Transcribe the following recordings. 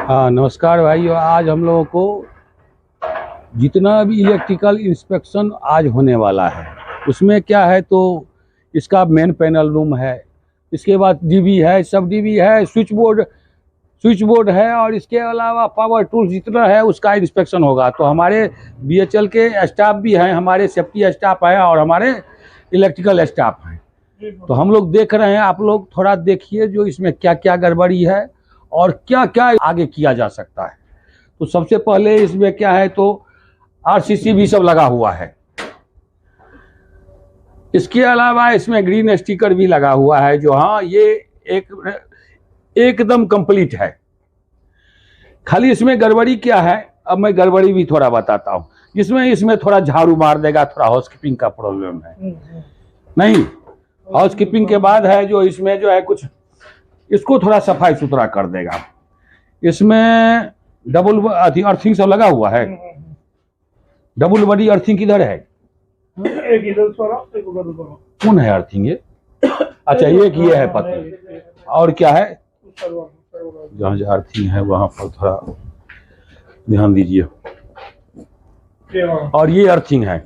हाँ नमस्कार भाइयों। आज हम लोगों को जितना भी इलेक्ट्रिकल इंस्पेक्शन आज होने वाला है उसमें क्या है तो इसका मेन पैनल रूम है, इसके बाद डीबी है, सब डीबी है, स्विच बोर्ड है और इसके अलावा पावर टूल्स जितना है उसका इंस्पेक्शन होगा। तो हमारे बीएचएल के स्टाफ भी हैं, हमारे सेफ्टी स्टाफ है और हमारे इलेक्ट्रिकल स्टाफ हैं। तो हम लोग देख रहे हैं, आप लोग थोड़ा देखिए जो इसमें क्या क्या गड़बड़ी है और क्या क्या आगे किया जा सकता है। तो सबसे पहले इसमें क्या है तो आरसीसी भी सब लगा हुआ है, इसके अलावा इसमें ग्रीन स्टिकर भी लगा हुआ है जो हाँ ये एकदम कंप्लीट है। खाली इसमें गड़बड़ी क्या है, अब मैं गड़बड़ी भी थोड़ा बताता हूँ। इसमें थोड़ा झाड़ू मार देगा, थोड़ा हाउसकीपिंग का प्रॉब्लम है। नहीं, हाउसकीपिंग के बाद है जो इसमें जो है कुछ इसको थोड़ा सफाई सुथरा कर देगा। इसमें डबल अर्थिंग सब लगा हुआ है। डबल बॉडी अर्थिंग किधर है? एक इधर एक उधर। कौन है अर्थिंग ये? अच्छा एक ये है पत्ती, और क्या है? जहाँ जहाँ अर्थिंग है वहां पर थोड़ा ध्यान दीजिए। और ये अर्थिंग है,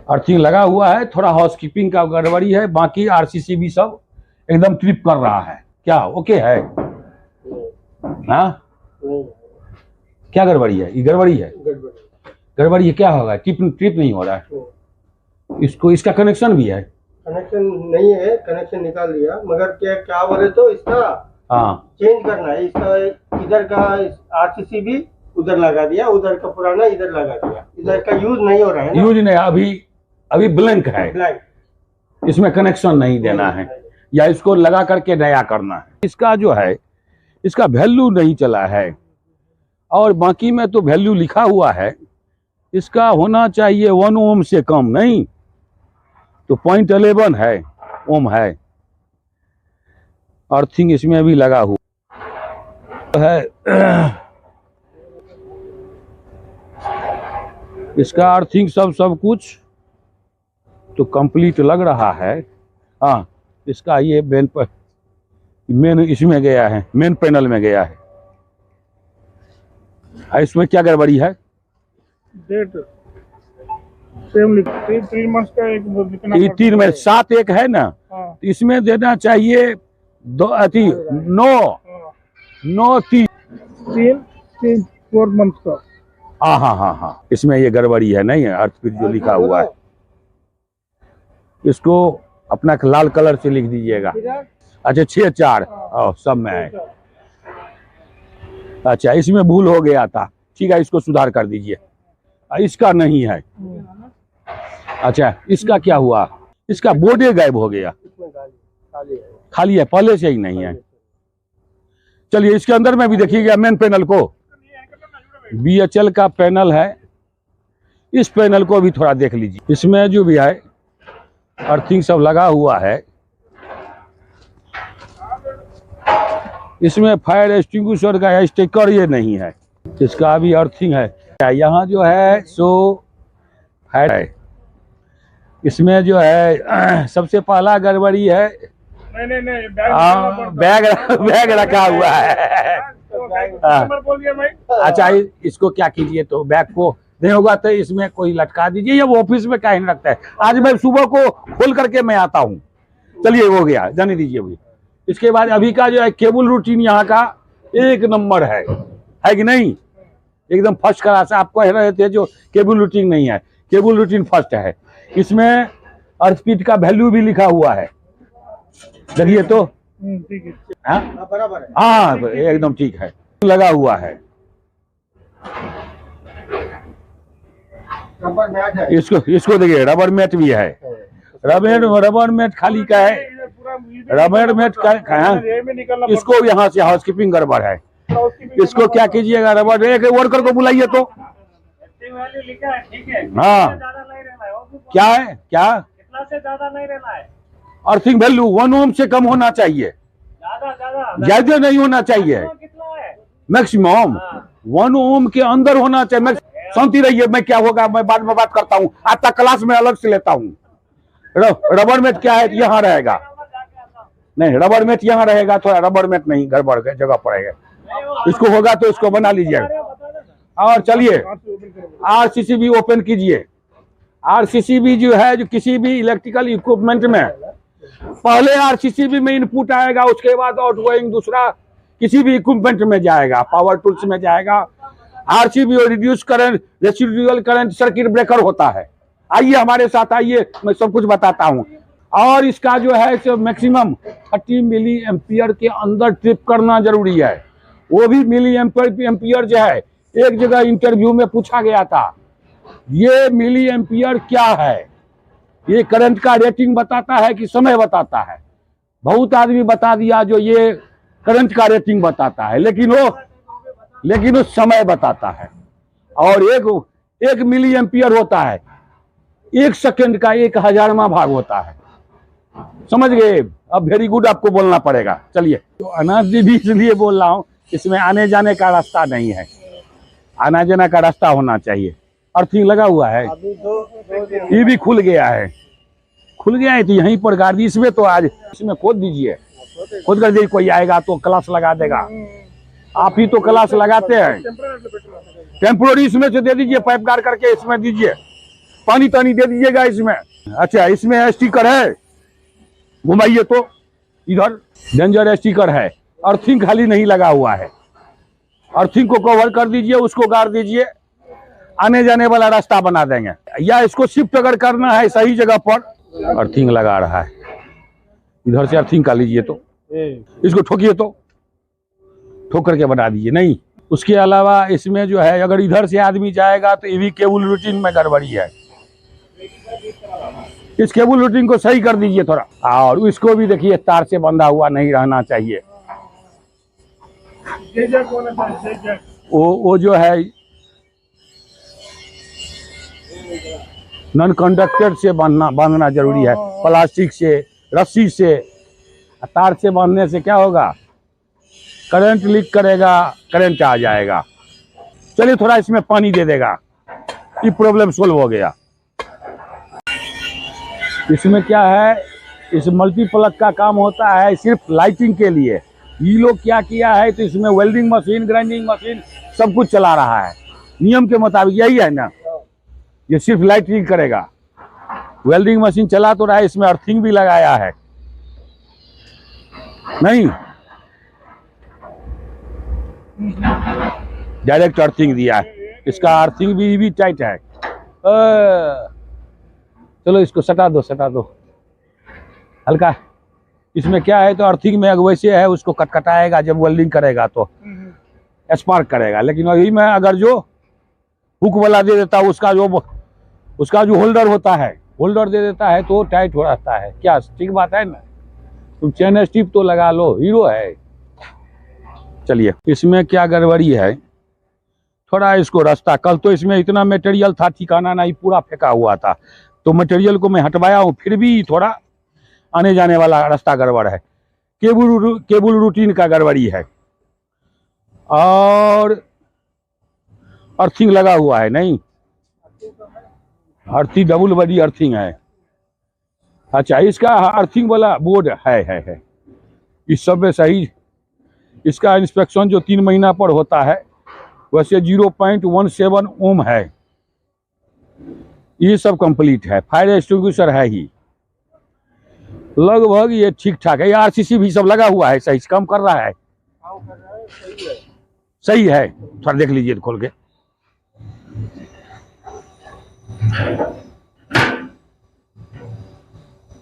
अर्थिंग लगा हुआ है, थोड़ा हाउसकीपिंग का गड़बड़ी है। बाकी आरसीसी भी सब एकदम ट्रिप कर रहा है। क्या ओके है? हाँ क्या गड़बड़ी है? ये गड़बड़ी है, गड़बड़ी है। क्या होगा? ट्रिप नहीं हो रहा है। इसको इसका कनेक्शन भी है? कनेक्शन नहीं है, कनेक्शन निकाल दिया, मगर क्या बोले तो इसका चेंज करना है। इसका इधर का आरसीसी भी उधर लगा दिया, उधर का पुराना इधर लगा दिया। इधर का यूज नहीं हो रहा है, यूज नहीं, अभी ब्लैंक है, ब्लैंक। इसमें कनेक्शन नहीं देना है या इसको लगा करके नया करना है। इसका जो है इसका वैल्यू नहीं चला है और बाकी में तो वैल्यू लिखा हुआ है। इसका होना चाहिए 1 ओम से कम, नहीं तो 0.11 है ओम है। अर्थिंग इसमें भी लगा हुआ है। इसका अर्थिंग सब कुछ तो कंप्लीट लग रहा है। हाँ इसका ये मेन इसमें गया है, मेन पैनल में गया है। इसमें क्या गड़बड़ी है? डेट सेम 3 मंथ्स का एक 3 में 7 एक है ना। हाँ। तो इसमें देना चाहिए 4 मंथ का। हाँ इसमें ये गड़बड़ी है, नहीं है अर्थ जो लिखा हुआ है। इसको अपना लाल कलर से लिख दीजिएगा। अच्छा 6-4 सब में है। अच्छा इसमें भूल हो गया था, ठीक है इसको सुधार कर दीजिए। इसका नहीं है। अच्छा इसका क्या हुआ? इसका बोर्डे गायब हो गया, खाली है, पहले से ही नहीं है। चलिए इसके अंदर में भी देखिएगा मेन पैनल को। बीएचएल का पैनल है, इस पैनल को भी थोड़ा देख लीजिए। इसमें जो भी है अर्थिंग सब लगा हुआ है। इसमें फायर एक्सटिंग्विशर का स्टिकर ये नहीं है, इसका भी अर्थिंग है। यहाँ जो है सो फायर है। इसमें जो है सबसे पहला गड़बड़ी है, नहीं बैग रखा हुआ है। अच्छा इसको क्या कीजिए तो बैग को नहीं होगा तो इसमें कोई लटका दीजिए, या वो ऑफिस में काहे रखता है। आज मैं सुबह को खोल करके मैं आता हूँ। चलिए हो गया, जाने दीजिए अभी। इसके बाद अभी का जो है केबल रूटीन यहाँ का 1 नंबर है कि नहीं? एकदम फर्स्ट क्लास। आप कह रहे थे जो केबल रूटीन नहीं है, केबल रूटीन फर्स्ट है। इसमें अर्थ स्पीड का वैल्यू भी लिखा हुआ है, देखिए तो। ठीक है, हाँ बराबर है। हाँ एकदम ठीक है, लगा हुआ है। इसको देखिए रबर मैट भी है। रबर मैट खाली का है, रबर मैट का है। इसको यहाँ से हाउसकीपिंग गड़बड़ है। इसको क्या कीजिएगा, रबर एक वर्कर को बुलाइए तो। हाँ क्या है, क्या इतना से ज्यादा नहीं रहना है। अर्थिंग वैल्यू 1 ओम से कम होना चाहिए, ज्यादा नहीं होना चाहिए। मैक्सिमम 1 ओम के अंदर होना चाहिए। शांति रहिए, मैं क्या होगा मैं बाद में बात करता हूँ। आता क्लास में अलग से लेता हूँ। रबर मैट क्या है यहाँ रहेगा, नहीं रबर मैट यहाँ रहेगा, थोड़ा रबर मैट नहीं गड़बड़ जगह पड़ेगा। इसको होगा तो इसको बना लीजिएगा। और चलिए आरसीसी भी ओपन कीजिए। आरसीसी भी जो है, जो किसी भी इलेक्ट्रिकल इक्विपमेंट में पहले आरसीसी में इनपुट आएगा, उसके बाद आउटगोइंग दूसरा किसी भी इक्विपमेंट में जाएगा, पावर टूल्स में जाएगा। RCB reduce current, residual current, circuit breaker होता है। आइए हमारे साथ, आइए मैं सब कुछ बताता हूँ। और इसका जो है मैक्सिमम 30 मिली एम्पियर के अंदर ट्रिप करना जरूरी है। वो भी मिली एम्पियर जो है, एक जगह इंटरव्यू में पूछा गया था, ये मिली एम्पियर क्या है? ये करंट का रेटिंग बताता है कि समय बताता है? बहुत आदमी बता दिया जो ये करंट का रेटिंग बताता है, लेकिन वो समय बताता है। और एक मिली एम्पियर होता है, 1 सेकंड का 1000वां भाग होता है। समझ गए? अब वेरी गुड आपको बोलना पड़ेगा। चलिए, तो अनाज भी इसलिए बोल रहा हूँ, इसमें आने जाने का रास्ता नहीं है, आना जाने का रास्ता होना चाहिए। अर्थिंग लगा हुआ है, ये भी खुल गया है, खुल गया है तो यहीं पर गाड़ दी। इसमें तो आज इसमें खोद दीजिए, खोद कर दीजिए, कोई आएगा तो क्लास लगा देगा। आप ही तो क्लास लगाते हैं, टेम्पोररी इसमें से दे दीजिए, पाइप गाड़ करके इसमें दीजिए, पानी तानी दे दीजिएगा इसमें। अच्छा, इसमें स्टिकर है, घुमाइए तो इधर डेंजर स्टिकर है। अर्थिंग खाली नहीं लगा हुआ है, अर्थिंग को कवर कर दीजिए, उसको गाड़ दीजिए, आने जाने वाला रास्ता बना देंगे। या इसको शिफ्ट अगर करना है सही जगह पर, अर्थिंग लगा रहा है, इधर से अर्थिंग कर लीजिए, तो इसको ठोकिए तो ठोक करके बना दीजिए। नहीं, उसके अलावा इसमें जो है, अगर इधर से आदमी जाएगा तो ये भी केबल रूटीन में गड़बड़ी है, इस केबल रूटीन को सही कर दीजिए थोड़ा। और इसको भी देखिए, तार से बंधा हुआ नहीं रहना चाहिए। वो जो है नॉन कंडक्टर से बांधना जरूरी है, प्लास्टिक से, रस्सी से। तार से बांधने से क्या होगा, करंट लीक करेगा, करंट आ जाएगा। चलिए थोड़ा इसमें पानी दे देगा, ये प्रॉब्लम सोल्व हो गया। इसमें क्या है, इस मल्टीप्लग का काम होता है सिर्फ लाइटिंग के लिए। ये लोग क्या किया है, तो इसमें वेल्डिंग मशीन, ग्राइंडिंग मशीन सब कुछ चला रहा है नियम के मुताबिक, यही है ना। ये सिर्फ लाइटिंग करेगा, वेल्डिंग मशीन चला तो रहा है, इसमें अर्थिंग भी लगाया है। नहीं, डायरेक्ट अर्थिंग दिया है, इसका अर्थिंग भी टाइट है। चलो इसको सटा दो हल्का। इसमें क्या है, तो अर्थिंग में वैसे है, उसको कटकटाएगा जब वेल्डिंग करेगा तो स्पार्क करेगा। लेकिन वही में अगर जो हुक वाला दे देता है, उसका जो होल्डर होता है, होल्डर दे देता है तो टाइट हो रहता है। क्या ठीक बात है ना? तुम चेन स्टिप तो लगा लो, हीरो है। चलिए, इसमें क्या गड़बड़ी है, थोड़ा इसको रास्ता, कल तो इसमें इतना मटेरियल था, ठिकाना नहीं, पूरा फेंका हुआ था, तो मटेरियल को मैं हटवाया हूँ, फिर भी थोड़ा आने जाने वाला रास्ता गड़बड़ है। केबल रूटीन का गड़बड़ी है, और अर्थिंग लगा हुआ है। नहीं, अर्थिंग डबल बड़ी अर्थिंग है। अच्छा, इसका अर्थिंग वाला बोर्ड है इस सब में सही। इसका इंस्पेक्शन जो 3 महीना पर होता है, वैसे 0.17 ओम है, ये सब कंप्लीट है। फायर एक्सटिंग्विशर है ही, लगभग ये ठीक ठाक है। आरसीसी भी सब लगा हुआ है, सही से काम कर रहा है, सही है। थोड़ा देख लीजिए खोल के।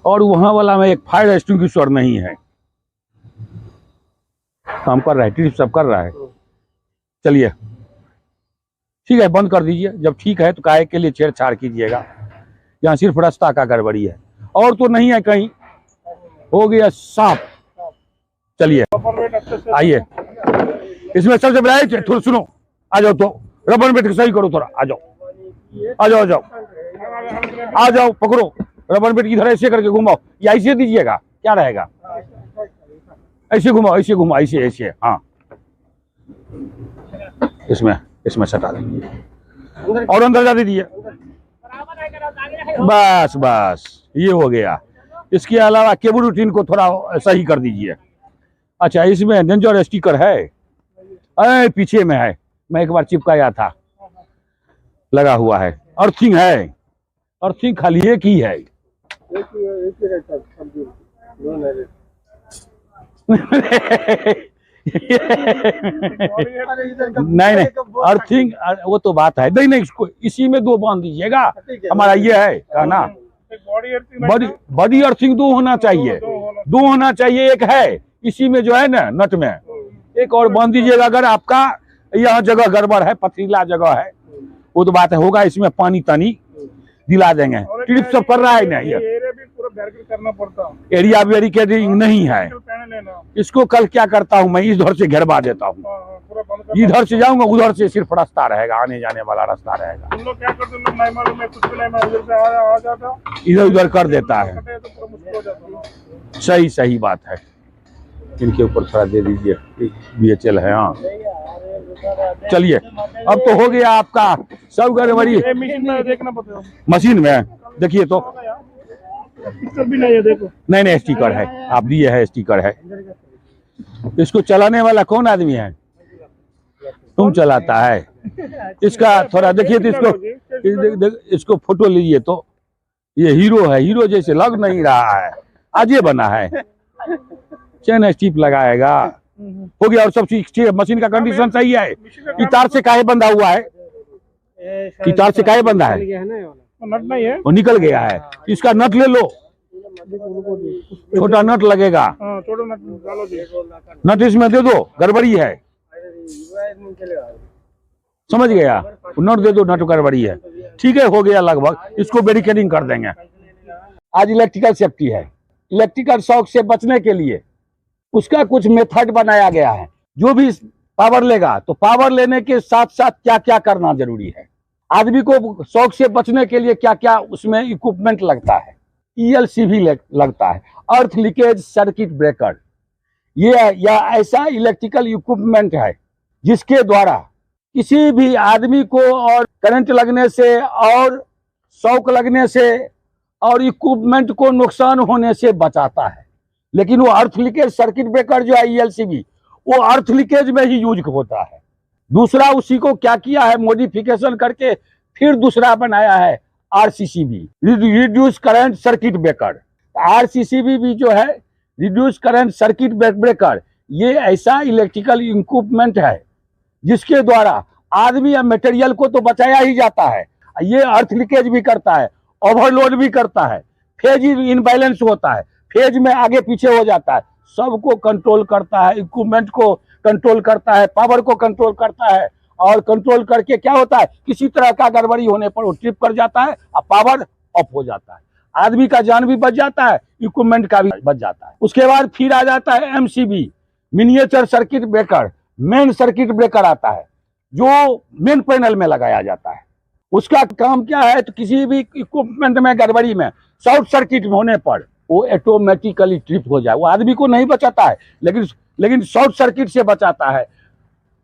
और वहां वाला में एक फायर एक्सटिंग्विशर नहीं है, काम कर रहा है, ट्रिप सब कर रहा है। चलिए ठीक है, बंद कर दीजिए। जब ठीक है तो काहे के लिए छेड़छाड़ कीजिएगा, यहाँ सिर्फ रास्ता का गड़बड़ी है, और तो नहीं है कहीं, हो गया साफ। चलिए आइए, इसमें सबसे बड़ा थोड़ा सुनो, आ जाओ तो रबर बेट सही करो, थोड़ा आ जाओ, आ जाओ, आ जाओ, आ जाओ, पकड़ो रबर बेट की तरह, ऐसे करके घुमाओ, या ऐसे दीजिएगा, क्या रहेगा, ऐसे घुमाओ, ऐसे घुमाओ, ऐसे ऐसे, हाँ इसमें सटा दीजिए और अंदर जा दीजिए, बस बस ये हो गया। इसके अलावा केबल रूटीन को थोड़ा सही कर दीजिए। अच्छा, इसमें डेंजर स्टिकर है, अरे पीछे में है, मैं एक बार चिपकाया था, लगा हुआ है। अर्थिंग है, अर्थिंग खाली एक ही है। एक ही रहता सब दिन, दो नहीं रहता। नहीं नहीं, अर्थिंग वो तो बात है, नहीं नहीं, इसको इसी में दो बांध दीजिएगा, हमारा ये है कहना। बॉडी अर्थिंग दो होना चाहिए, दो होना चाहिए, एक है इसी में जो है ना नट में, एक और बांध दीजिएगा। अगर आपका यह जगह गड़बड़ है, पथरीला जगह है, वो तो बात है, होगा इसमें पानी तानी दिला देंगे। ट्रिप सब कर रहा है ना, ये करना पड़ता, एरिया बैरिकेडिंग नहीं है। इसको कल क्या करता हूँ मैं, इधर से घेरवा देता हूँ, इधर से जाऊंगा, उधर से सिर्फ रास्ता रहेगा, आने जाने वाला रास्ता रहेगा। तुम लोग क्या करते हो, नहीं मालूम है, कुछ भी नहीं मालूम, इधर से आ जाता, इधर उधर कर देता है। सही सही बात है, इनके ऊपर थोड़ा दे दीजिए, BHL है। हाँ चलिए, अब तो हो गया आपका सब गड़बड़ी। मशीन में देखिए तो भी नहीं है, देखो। नहीं नहीं, स्टिकर है, आप दिए है, स्टिकर है। इसको चलाने वाला कौन आदमी है? तुम चलाता है। इसका थोड़ा देखिए तो इसको फोटो लीजिए तो, ये हीरो है, हीरो जैसे लग नहीं रहा है, आज ये बना है। चेन स्टिप लगाएगा, हो गया। और सब चीज मशीन का कंडीशन सही है। ये तार से काहे बंधा हुआ है, ये तार से काहे बंधा है? नट नहीं है, वो निकल गया है। इसका नट ले लो, छोटा नट लगेगा, छोटा नट डालो जी, नट इसमें दे दो, गड़बड़ी है, समझ गया? नट दे दो, नट गड़बड़ी है। ठीक है, हो गया लगभग, इसको बैरिकेडिंग कर देंगे। आज इलेक्ट्रिकल सेफ्टी है, इलेक्ट्रिकल शॉक से बचने के लिए उसका कुछ मेथड बनाया गया है। जो भी पावर लेगा तो पावर लेने के साथ साथ क्या क्या करना जरूरी है, आदमी को शॉक से बचने के लिए क्या क्या उसमें इक्विपमेंट लगता है। ELC भी लगता है, अर्थ लीकेज सर्किट ब्रेकर। ये या ऐसा इलेक्ट्रिकल इक्विपमेंट है जिसके द्वारा किसी भी आदमी को और करंट लगने से और शॉक लगने से और इक्विपमेंट को नुकसान होने से बचाता है। लेकिन वो अर्थ लीकेज सर्किट ब्रेकर जो है ELCB, वो अर्थ लीकेज में ही यूज होता है। दूसरा उसी को क्या किया है, मॉडिफिकेशन करके फिर दूसरा बनाया है RCCB, reduce current circuit breaker. RCCB भी जो है रिड्यूस करंट सर्किट ब्रेकर, ये ऐसा इलेक्ट्रिकल इक्विपमेंट है जिसके द्वारा आदमी या मटेरियल को तो बचाया ही जाता है, ये अर्थ लीकेज भी करता है, ओवरलोड भी करता है, फेज इनबैलेंस होता है, फेज में आगे पीछे हो जाता है, सबको कंट्रोल करता है, इक्विपमेंट को कंट्रोल करता है, पावर को कंट्रोल करता है। और कंट्रोल करके क्या होता है, किसी तरह का गड़बड़ी होने पर वो ट्रिप कर जाता है और पावर ऑफ हो जाता है, आदमी का जान भी बच जाता है, इक्विपमेंट का भी बच जाता है। उसके बाद फिर आ जाता है MCB, miniature circuit breaker. Main circuit breaker आता है जो मेन पैनल में लगाया जाता है। उसका काम क्या है, तो किसी भी इक्विपमेंट में गड़बड़ी में शॉर्ट सर्किट होने पर वो ऑटोमेटिकली ट्रिप हो जाए। वो आदमी को नहीं बचाता है, लेकिन शॉर्ट सर्किट से बचाता है,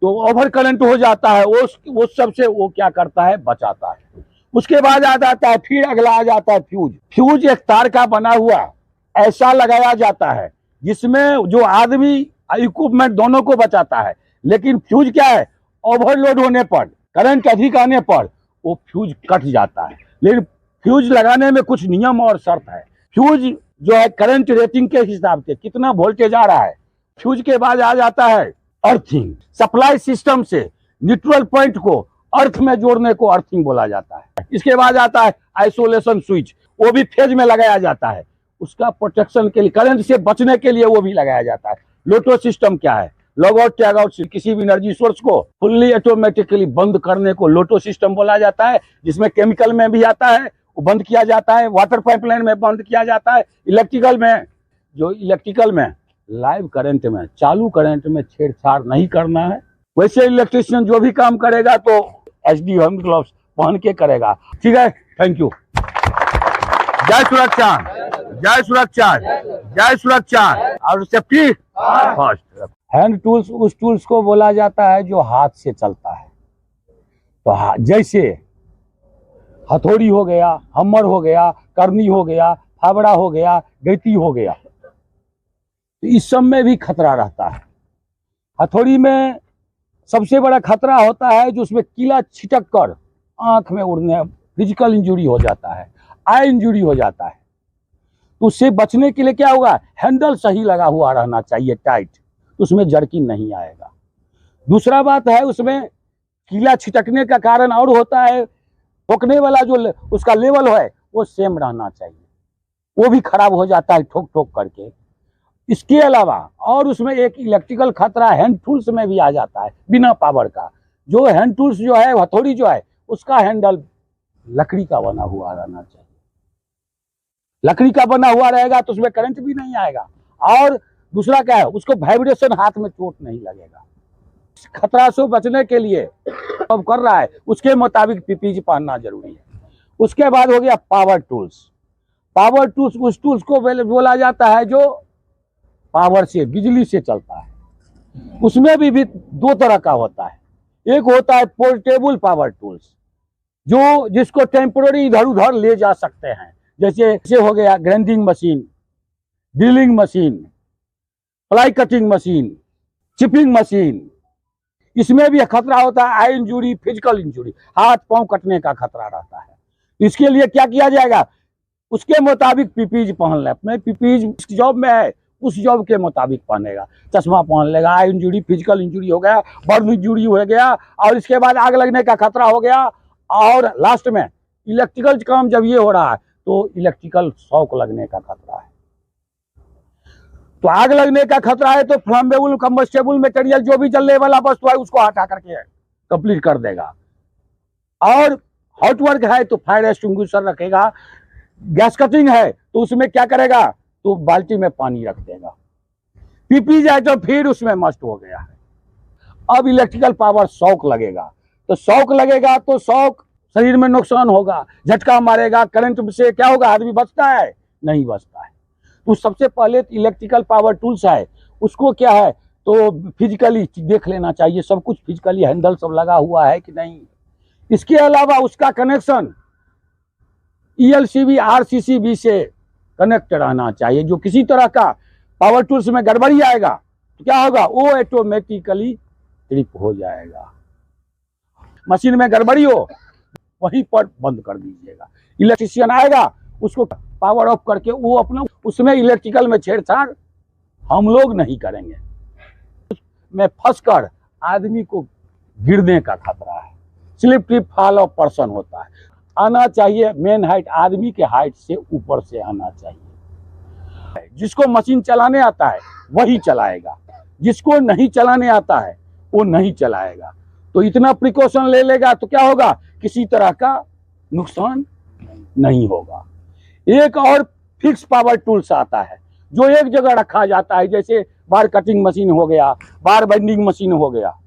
तो ओवर करंट हो जाता है, वो सबसे वो क्या करता है, बचाता है। उसके बाद आ जाता है, फिर अगला आ जाता है फ्यूज। फ्यूज एक तार का बना हुआ ऐसा लगाया जाता है जिसमें जो आदमी इक्विपमेंट दोनों को बचाता है। लेकिन फ्यूज क्या है, ओवरलोड होने पर, करंट अधिक आने पर वो फ्यूज कट जाता है। लेकिन फ्यूज लगाने में कुछ नियम और शर्त है। फ्यूज जो है करंट रेटिंग के हिसाब से कितना वोल्टेज आ रहा है। फ्यूज के बाद आ जाता है अर्थिंग। सप्लाई सिस्टम से न्यूट्रल पॉइंट को अर्थ में जोड़ने को अर्थिंग बोला जाता है। इसके बाद आता है आइसोलेशन स्विच, वो भी फेज में लगाया जाता है, उसका प्रोटेक्शन के लिए, करंट से बचने के लिए वो भी लगाया जाता है। लोटो सिस्टम क्या है, लॉग आउट टैग आउट, किसी भी एनर्जी सोर्स को फुल्ली ऑटोमेटिकली बंद करने को लोटो सिस्टम बोला जाता है, जिसमें केमिकल में भी आता है, वो बंद किया जाता है, वाटर पाइपलाइन में बंद किया जाता है। इलेक्ट्रिकल में लाइव करंट में, चालू करंट में छेड़छाड़ नहीं करना है। वैसे इलेक्ट्रिशियन जो भी काम करेगा तो HD हैंड ग्लव्स पहन के करेगा। ठीक है, थैंक यू। जय सुरक्षा, जय सुरक्षा, जय सुरक्षा। और सेफ्टी फर्स्ट। हैंड टूल्स उस टूल्स को बोला जाता है जो हाथ से चलता है। तो जैसे हथौड़ी हो गया, हमर हो गया, करनी हो गया, फावड़ा हो गया, गैती हो गया, तो इस सब में भी खतरा रहता है। हथौड़ी में सबसे बड़ा खतरा होता है जो उसमें कीला छिटक कर आंख में उड़ने, फिजिकल इंजुरी हो जाता है, आई इंजुरी हो जाता है। तो उससे बचने के लिए क्या होगा, हैंडल सही लगा हुआ रहना चाहिए, टाइट, तो उसमें जर्किन नहीं आएगा। दूसरा बात है, उसमें कीला छिटकने का कारण और होता है, ठोकने वाला जो उसका लेवल है वो सेम रहना चाहिए, वो भी खराब हो जाता है ठोक ठोक करके। इसके अलावा और उसमें एक इलेक्ट्रिकल खतरा हैंड टूल्स में भी आ जाता है, बिना पावर का। जो हैंड टूल्स जो है, हथौड़ी जो है, उसका हैंडल लकड़ी का बना हुआ रहना चाहिए। लकड़ी का बना हुआ रहेगा तो उसमें करंट भी नहीं आएगा, और दूसरा क्या है, उसको वाइब्रेशन, हाथ में चोट नहीं लगेगा। खतरा से बचने के लिए अब कर रहा है उसके मुताबिक पीपीई पहनना जरूरी है। उसके बाद हो गया पावर टूल्स। पावर टूल्स उस टूल्स को बोला जाता है जो पावर से, बिजली से चलता है। उसमें भी दो तरह का होता है। एक होता है पोर्टेबल पावर टूल्स, जो जिसको टेम्पोररी इधर उधर ले जा सकते हैं, जैसे हो गया grinding machine, drilling machine, fly cutting machine, chipping machine. इसमें भी खतरा होता है आई इंजुरी, फिजिकल इंजुरी, हाथ पांव कटने का खतरा रहता है। इसके लिए क्या किया जाएगा, उसके मुताबिक पीपीई पहन ले। अपने पीपीई जॉब में है उस जॉब के मुताबिक पहनेगा, चश्मा पहन लेगा। आई इंजुरी, फिजिकल इंजुरी हो गया, बर्न इंजुरी हो गया, और इसके बाद आग लगने का खतरा हो गया, और लास्ट में इलेक्ट्रिकल काम जब ये हो रहा है तो इलेक्ट्रिकल शॉक लगने का खतरा है। तो आग लगने का खतरा है तो फ्लेमेबल कंबस्टेबल मटेरियल जो भी जलने वाला वस्तु है उसको हटा करके कंप्लीट कर देगा। और हॉट वर्क है तो फायर एक्सटिंग्विशर रखेगा। गैस कटिंग है तो उसमें क्या करेगा, तो बाल्टी में पानी रख देगा। पीपी जाए तो फिर उसमें मस्ट हो गया है। अब इलेक्ट्रिकल पावर शॉक लगेगा, तो शॉक लगेगा तो शॉक शरीर में नुकसान होगा, झटका मारेगा, करंट से क्या होगा, आदमी बचता है, नहीं बचता है। तो सबसे पहले इलेक्ट्रिकल पावर टूल्स है, उसको क्या है तो फिजिकली देख लेना चाहिए, सब कुछ फिजिकली हैंडल सब लगा हुआ है कि नहीं। इसके अलावा उसका कनेक्शन ELCB RCCB से कनेक्ट रहना चाहिए। जो किसी तरह का पावर टूल्स में गड़बड़ी आएगा तो क्या होगा, वो ऑटोमेटिकली ट्रिप हो जाएगा। मशीन में गड़बड़ी हो वहीं पर बंद कर दीजिएगा। इलेक्ट्रिशियन आएगा उसको पावर ऑफ करके वो अपना उसमें इलेक्ट्रिकल में छेड़छाड़ हम लोग नहीं करेंगे। में फंसकर आदमी को गिरने का खतरा है, slip trip fall of person होता है। आना चाहिए मेन हाइट, आदमी के हाइट से ऊपर से आना चाहिए। जिसको मशीन चलाने आता है वही चलाएगा, जिसको नहीं चलाने आता है वो नहीं चलाएगा। तो इतना प्रिकॉशन ले लेगा तो क्या होगा, किसी तरह का नुकसान नहीं होगा। एक और फिक्स पावर टूल्स आता है जो एक जगह रखा जाता है, जैसे बार कटिंग मशीन हो गया, बार बेंडिंग मशीन हो गया।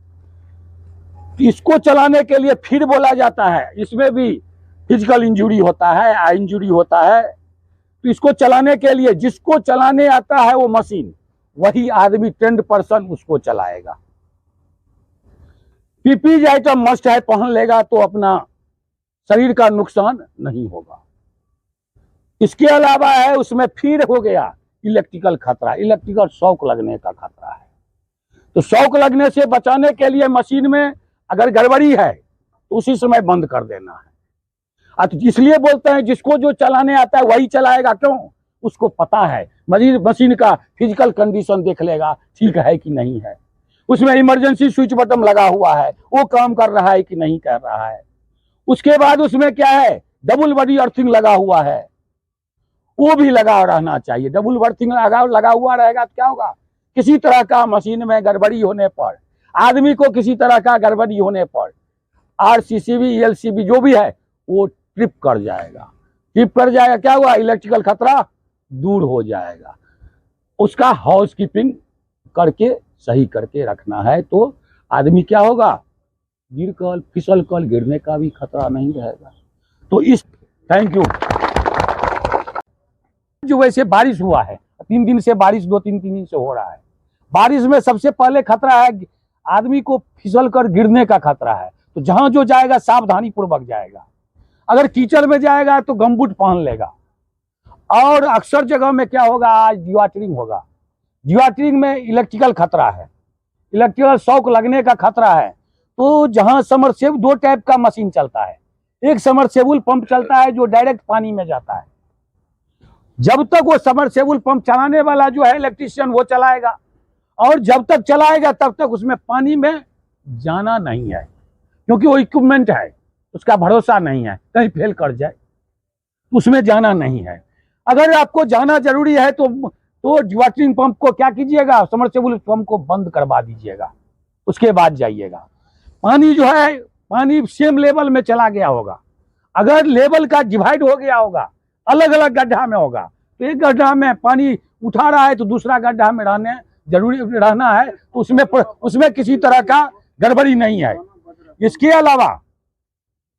इसको चलाने के लिए फिर बोला जाता है, इसमें भी फिजिकल इंजुरी होता है, आई इंजुरी होता है। तो इसको चलाने के लिए जिसको चलाने आता है वो मशीन, वही आदमी ट्रेंड पर्सन उसको चलाएगा। पीपीई आइटम मस्ट है, पहन लेगा तो अपना शरीर का नुकसान नहीं होगा। इसके अलावा है उसमें फिर हो गया इलेक्ट्रिकल खतरा, इलेक्ट्रिकल शॉक लगने का खतरा है। तो शॉक लगने से बचाने के लिए मशीन में अगर गड़बड़ी है तो उसी समय बंद कर देना है। इसलिए बोलते हैं जिसको जो चलाने आता है वही चलाएगा। क्यों, उसको पता है मशीन का फिजिकल कंडीशन देख लेगा ठीक है कि नहीं है, उसमें इमरजेंसी स्विच बटन लगा हुआ है वो काम कर रहा है कि नहीं कर रहा है। उसके बाद उसमें क्या है, डबल बॉडी अर्थिंग लगा हुआ है, वो भी लगा रहना चाहिए। डबल बर्थिंग लगा हुआ रहेगा तो क्या होगा, किसी तरह का मशीन में गड़बड़ी होने पर, आदमी को किसी तरह का गड़बड़ी होने पर RCCB ELCB जो भी है वो ट्रिप कर जाएगा। ट्रिप कर जाएगा क्या हुआ, इलेक्ट्रिकल खतरा दूर हो जाएगा। उसका हाउस कीपिंग करके सही करके रखना है तो आदमी क्या होगा, गिर कर फिसल कर गिरने का भी खतरा नहीं रहेगा। तो इस थैंक यू। जो वैसे बारिश हुआ है 3 दिन से, बारिश 2-3 दिन से हो रहा है। बारिश में सबसे पहले खतरा है आदमी को फिसल कर गिरने का खतरा है। तो जहां जो जाएगा सावधानी पूर्वक जाएगा। अगर कीचड़ में जाएगा तो गमबूट पहन लेगा। और अक्सर जगह में क्या होगा, आज डिवाटरिंग होगा, डिवाटरिंग में इलेक्ट्रिकल खतरा है। इलेक्ट्रिकल शॉक लगने का खतरा है। तो जहां समरसेबल, दो टाइप का मशीन चलता है, एक समरसेबल पंप चलता है जो डायरेक्ट पानी में जाता है। जब तक वो समरसेबल पंप चलाने वाला जो है इलेक्ट्रीशियन वो चलाएगा, और जब तक चलाएगा तब तक उसमें पानी में जाना नहीं है, क्योंकि वो इक्विपमेंट है, उसका भरोसा नहीं है, कहीं फेल कर जाए, उसमें जाना नहीं है। अगर आपको जाना जरूरी है तो वाटरिंग पंप को क्या कीजिएगा, समरसेबल पंप को बंद करवा दीजिएगा, उसके बाद जाइएगा। पानी जो है, पानी सेम लेवल में चला गया होगा। अगर लेवल का डिवाइड हो गया होगा, अलग अलग गड्ढा में होगा, तो एक गड्ढा में पानी उठा रहा है तो दूसरा गड्ढा में जरूरी रहना है, तो उसमें किसी तरह का गड़बड़ी नहीं है। इसके अलावा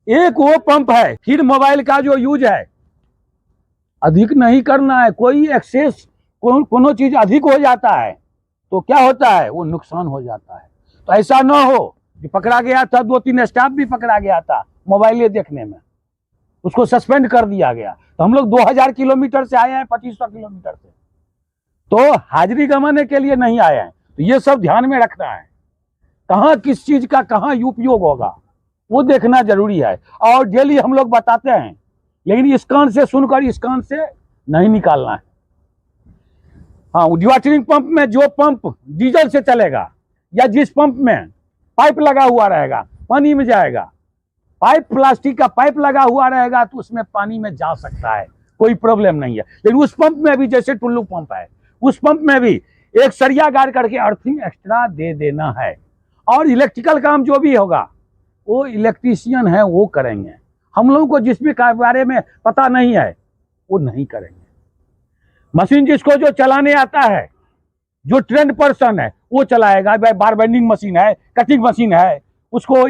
एक वो पंप है, फिर मोबाइल का जो यूज है अधिक नहीं करना है। कोई एक्सेस, कोनो चीज अधिक हो जाता है तो क्या होता है, वो नुकसान हो जाता है। तो ऐसा ना हो कि पकड़ा गया था, 2-3 स्टाफ भी पकड़ा गया था मोबाइल देखने में, उसको सस्पेंड कर दिया गया। तो हम लोग 2000 किलोमीटर से आए हैं, 2500 किलोमीटर से, तो हाजिरी गंवाने के लिए नहीं आए हैं। तो ये सब ध्यान में रखना है, कहाँ किस चीज का कहाँ उपयोग होगा वो देखना जरूरी है। और डेली हम लोग बताते हैं, लेकिन इस कान से सुनकर इस कान से नहीं निकालना है। हाँ, वाटरिंग पंप में जो पंप डीजल से चलेगा या जिस पंप में पाइप लगा हुआ रहेगा पानी में जाएगा, पाइप प्लास्टिक का पाइप लगा हुआ रहेगा तो उसमें पानी में जा सकता है, कोई प्रॉब्लम नहीं है। लेकिन उस पंप में भी, जैसे टुल्लू पंप है, उस पंप में भी एक सरिया गाड़ करके अर्थिंग एक्स्ट्रा दे देना है। और इलेक्ट्रिकल काम जो भी होगा वो इलेक्ट्रीशियन है वो करेंगे। हम लोगों को जिस भी बारे में पता नहीं है वो नहीं करेंगे। मशीन जिसको जो चलाने आता है, जो ट्रेंड पर्सन है वो चलाएगा। भाई बार बेंडिंग मशीन है, कटिंग मशीन है, उसको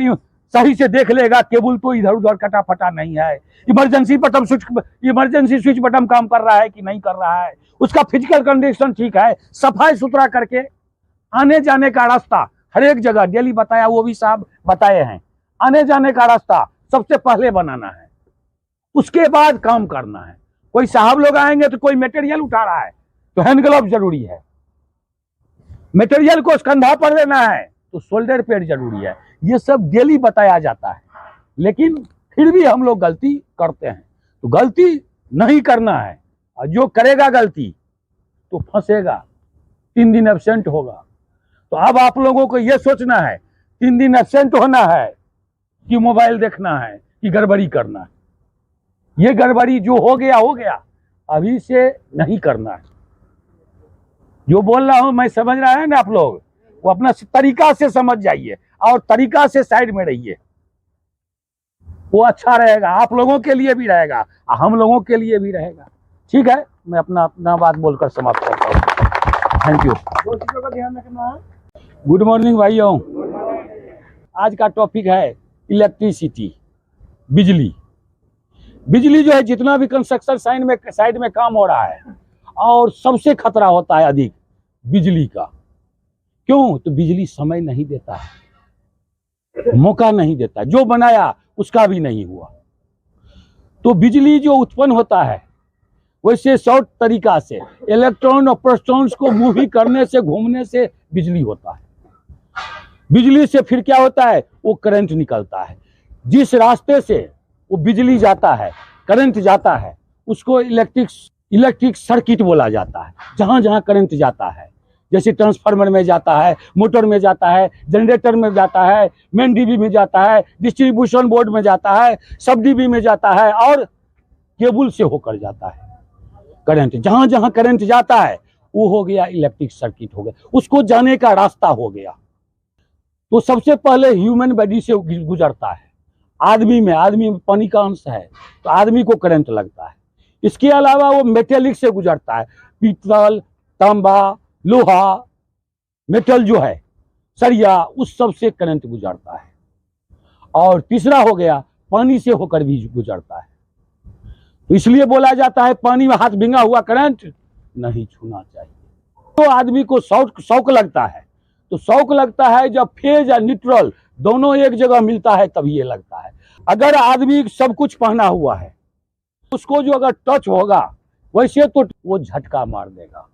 सही से देख लेगा, केबल तो इधर उधर कटा फटा नहीं है, इमरजेंसी स्विच बटन काम कर रहा है कि नहीं कर रहा है, उसका फिजिकल कंडीशन ठीक है, सफाई सुथरा करके आने जाने का रास्ता हर एक जगह डेली बताया, वो भी साहब बताए हैं। आने जाने का रास्ता सबसे पहले बनाना है, उसके बाद काम करना है। कोई साहब लोग आएंगे तो कोई मटेरियल उठा रहा है तो हैंड ग्लव जरूरी है, मटेरियल को कंधा पर लेना है तो शोल्डर पैड जरूरी है। ये सब डेली बताया जाता है, लेकिन फिर भी हम लोग गलती करते हैं। तो गलती नहीं करना है, और जो करेगा गलती तो फंसेगा, 3 दिन एब्सेंट होगा। तो अब आप लोगों को ये सोचना है 3 दिन एब्सेंट होना है कि मोबाइल देखना है कि गड़बड़ी करना है। ये गड़बड़ी जो हो गया, अभी से नहीं करना है। जो बोल रहा हूं मैं समझ रहा है ना आप लोग, वो अपना तरीका से समझ जाइए और तरीका से साइड में रहिए, वो अच्छा रहेगा, आप लोगों के लिए भी रहेगा, हम लोगों के लिए भी रहेगा। ठीक है, मैं अपना बात बोलकर समाप्त करता हूँ। Thank you. दो चीजों का ध्यान रखना है। गुड मॉर्निंग भाइयों, आज का टॉपिक है इलेक्ट्रिसिटी, बिजली। बिजली जो है, जितना भी कंस्ट्रक्शन साइड में काम हो रहा है, और सबसे खतरा होता है अधिक बिजली का। क्यों? तो बिजली समय नहीं देता है, मौका नहीं देता, जो बनाया उसका भी नहीं हुआ। तो बिजली जो उत्पन्न होता है वैसे शॉर्ट तरीका से इलेक्ट्रॉन और प्रोटॉन्स को मूव करने से, घूमने से बिजली होता है। बिजली से फिर क्या होता है, वो करंट निकलता है। जिस रास्ते से वो बिजली जाता है, करंट जाता है, उसको इलेक्ट्रिक सर्किट बोला जाता है। जहां जहां करंट जाता है, जैसे ट्रांसफार्मर में जाता है, मोटर में जाता है, जनरेटर में जाता है, मेन डीबी में जाता है, डिस्ट्रीब्यूशन बोर्ड में जाता है, सब डीबी में जाता है, और केबल से होकर जाता है करंट। जहां जहां करंट जाता है वो हो गया इलेक्ट्रिक सर्किट, हो गया, उसको जाने का रास्ता हो गया। तो सबसे पहले ह्यूमन बॉडी से गुजरता है। आदमी में पानी का अंश है तो आदमी को करंट लगता है। इसके अलावा वो मेटेलिक से गुजरता है, पीतल, तांबा, लोहा, मेटल जो है, सरिया, उस सब से करंट गुजरता है। और तीसरा हो गया पानी से होकर भी गुजरता है। तो इसलिए बोला जाता है पानी में हाथ भींगा हुआ करंट नहीं छूना चाहिए। तो आदमी को शौक लगता है, तो शौक लगता है जब फेज या न्यूट्रल दोनों एक जगह मिलता है तभी ये लगता है। अगर आदमी सब कुछ पहना हुआ है, उसको जो अगर टच होगा वैसे तो वो झटका मार देगा।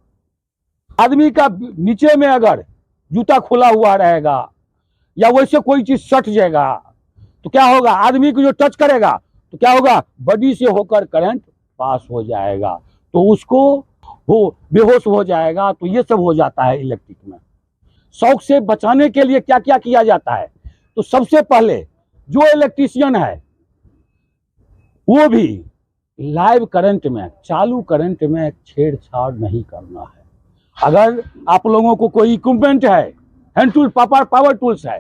आदमी का नीचे में अगर जूता खुला हुआ रहेगा या वैसे कोई चीज सट जाएगा तो क्या होगा, आदमी को जो टच करेगा तो क्या होगा, बॉडी से होकर करंट पास हो जाएगा तो उसको वो बेहोश हो जाएगा। तो ये सब हो जाता है इलेक्ट्रिक में। शॉक से बचाने के लिए क्या क्या किया जाता है, तो सबसे पहले जो इलेक्ट्रीशियन है वो भी लाइव करंट में, चालू करंट में छेड़छाड़ नहीं करना है। अगर आप लोगों को कोई इक्विपमेंट है, हैंड टूल, पावर टूल्स है,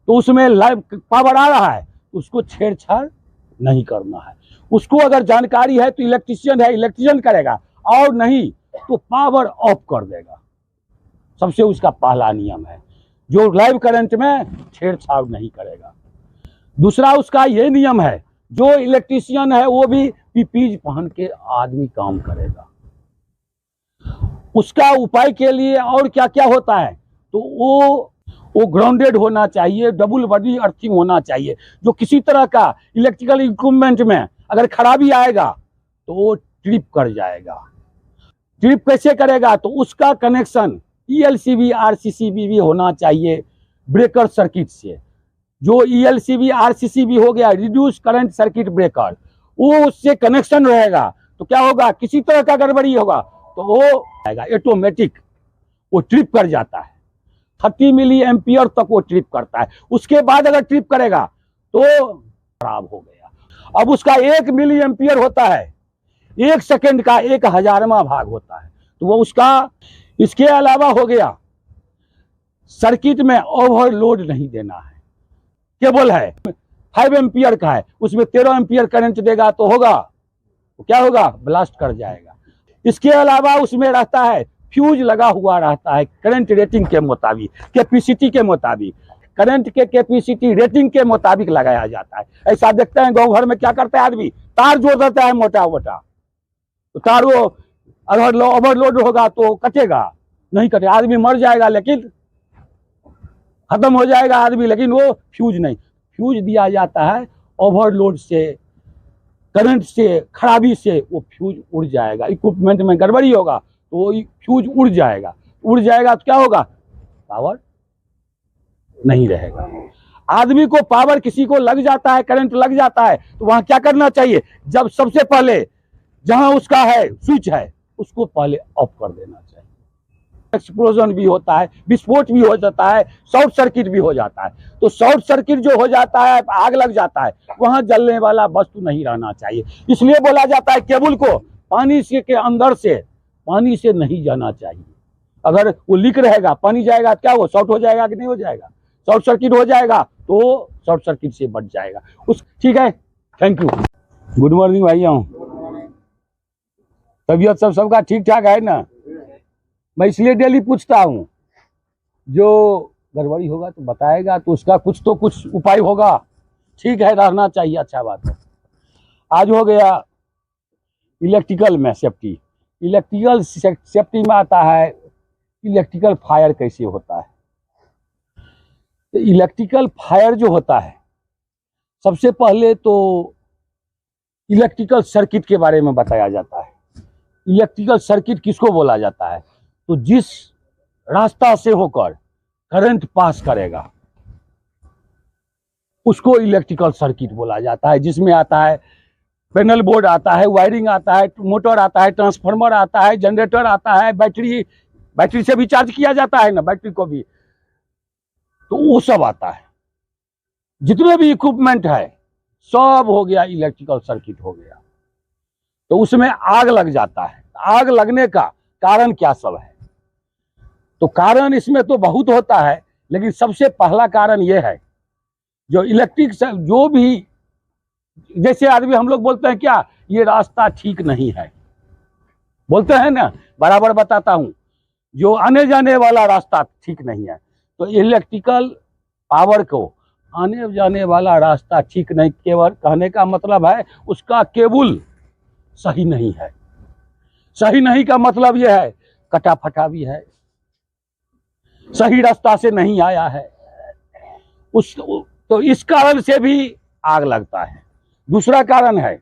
तो उसमें लाइव पावर आ रहा है, उसको छेड़छाड़ नहीं करना है। उसको अगर जानकारी है तो इलेक्ट्रीशियन है, इलेक्ट्रीशियन करेगा, और नहीं तो पावर ऑफ कर देगा। सबसे उसका पहला नियम है, जो लाइव करंट में छेड़छाड़ नहीं करेगा। दूसरा उसका ये नियम है, जो इलेक्ट्रीशियन है वो भी पीपीज पहन के आदमी काम करेगा। उसका उपाय के लिए और क्या क्या होता है, तो वो ग्राउंडेड होना चाहिए, डबल बॉडी अर्थिंग होना चाहिए। जो किसी तरह का इलेक्ट्रिकल इक्विपमेंट में अगर खराबी आएगा तो वो ट्रिप कर जाएगा। ट्रिप कैसे करेगा, तो उसका कनेक्शन ELCB RCCB भी होना चाहिए ब्रेकर सर्किट से। जो ELCB RCCB हो गया, रिड्यूस करंट सर्किट ब्रेकर, वो उससे कनेक्शन रहेगा तो क्या होगा, किसी तरह का गड़बड़ी होगा तो वो आएगा ऑटोमेटिक, वो ट्रिप कर जाता है। 30 मिली एम्पियर तक वो ट्रिप करता है। उसके बाद अगर ट्रिप करेगा तो खराब हो गया। अब उसका 1 मिली एम्पियर होता है, 1 सेकेंड का 1000वां भाग होता है, तो वो उसका, इसके अलावा हो गया सर्किट में ओवरलोड नहीं देना है। केबल है 5 एम्पियर का है, उसमें 13 एम्पियर करंट देगा तो होगा, तो क्या होगा, ब्लास्ट कर जाएगा। इसके अलावा उसमें रहता है फ्यूज लगा हुआ रहता है, करंट रेटिंग के मुताबिक, कैपेसिटी के मुताबिक, करंट के कैपेसिटी रेटिंग के मुताबिक लगाया जाता है। ऐसा देखते हैं गांव घर में क्या करता है आदमी, तार जोड़ देता है मोटा मोटा, तो तार वो अगर ओवरलोड होगा तो कटेगा, नहीं कटेगा, आदमी मर जाएगा, लेकिन खत्म हो जाएगा आदमी, लेकिन वो फ्यूज नहीं। फ्यूज दिया जाता है ओवरलोड से, करंट से, खराबी से वो फ्यूज उड़ जाएगा। इक्विपमेंट में गड़बड़ी होगा तो वो फ्यूज उड़ जाएगा। उड़ जाएगा तो क्या होगा, पावर नहीं रहेगा। आदमी को पावर, किसी को लग जाता है, करंट लग जाता है, तो वहां क्या करना चाहिए, जब सबसे पहले जहां उसका है स्विच है उसको पहले ऑफ कर देना चाहिए। एक्सप्लोजन भी होता है, विस्फोट भी हो जाता है, शॉर्ट सर्किट भी हो जाता है। तो शॉर्ट सर्किट जो हो जाता है, आग लग जाता है, वहां जलने वाला वस्तु नहीं रहना चाहिए। इसलिए बोला जाता है केबल को पानी से के अंदर से, पानी से नहीं जाना चाहिए। अगर वो लीक रहेगा, पानी जाएगा, क्या वो शॉर्ट हो जाएगा कि नहीं हो जाएगा, शॉर्ट सर्किट हो जाएगा, तो शॉर्ट सर्किट से बच जाएगा उस। ठीक है, थैंक यू। गुड मॉर्निंग भैया, तबीयत सबका ठीक ठाक है ना? मैं इसलिए डेली पूछता हूँ, जो गड़बड़ी होगा तो बताएगा, तो उसका कुछ उपाय होगा। ठीक है, रहना चाहिए, अच्छा बात है। आज हो गया इलेक्ट्रिकल में सेफ्टी। इलेक्ट्रिकल सेफ्टी में आता है इलेक्ट्रिकल फायर कैसे होता है। तो इलेक्ट्रिकल फायर जो होता है, सबसे पहले तो इलेक्ट्रिकल सर्किट के बारे में बताया जाता है। इलेक्ट्रिकल सर्किट किसको बोला जाता है, तो जिस रास्ता से होकर करंट पास करेगा उसको इलेक्ट्रिकल सर्किट बोला जाता है। जिसमें आता है पैनल बोर्ड आता है, वायरिंग आता है, मोटर आता है, ट्रांसफार्मर आता है, जनरेटर आता है, बैटरी से भी चार्ज किया जाता है ना, बैटरी को भी, तो वो सब आता है। जितने भी इक्विपमेंट है सब हो गया इलेक्ट्रिकल सर्किट हो गया। तो उसमें आग लग जाता है। आग लगने का कारण क्या सब है, तो कारण इसमें तो बहुत होता है, लेकिन सबसे पहला कारण यह है, जो इलेक्ट्रिक जो भी, जैसे आदमी हम लोग बोलते हैं क्या, ये रास्ता ठीक नहीं है, बोलते हैं ना, बराबर बताता हूं, जो आने जाने वाला रास्ता ठीक नहीं है। तो इलेक्ट्रिकल पावर को आने जाने वाला रास्ता ठीक नहीं, केवल कहने का मतलब है उसका केबल सही नहीं है। सही नहीं का मतलब यह है कटा फटा भी है, सही रास्ता से नहीं आया है, तो इस कारण से भी आग लगता है। दूसरा कारण है,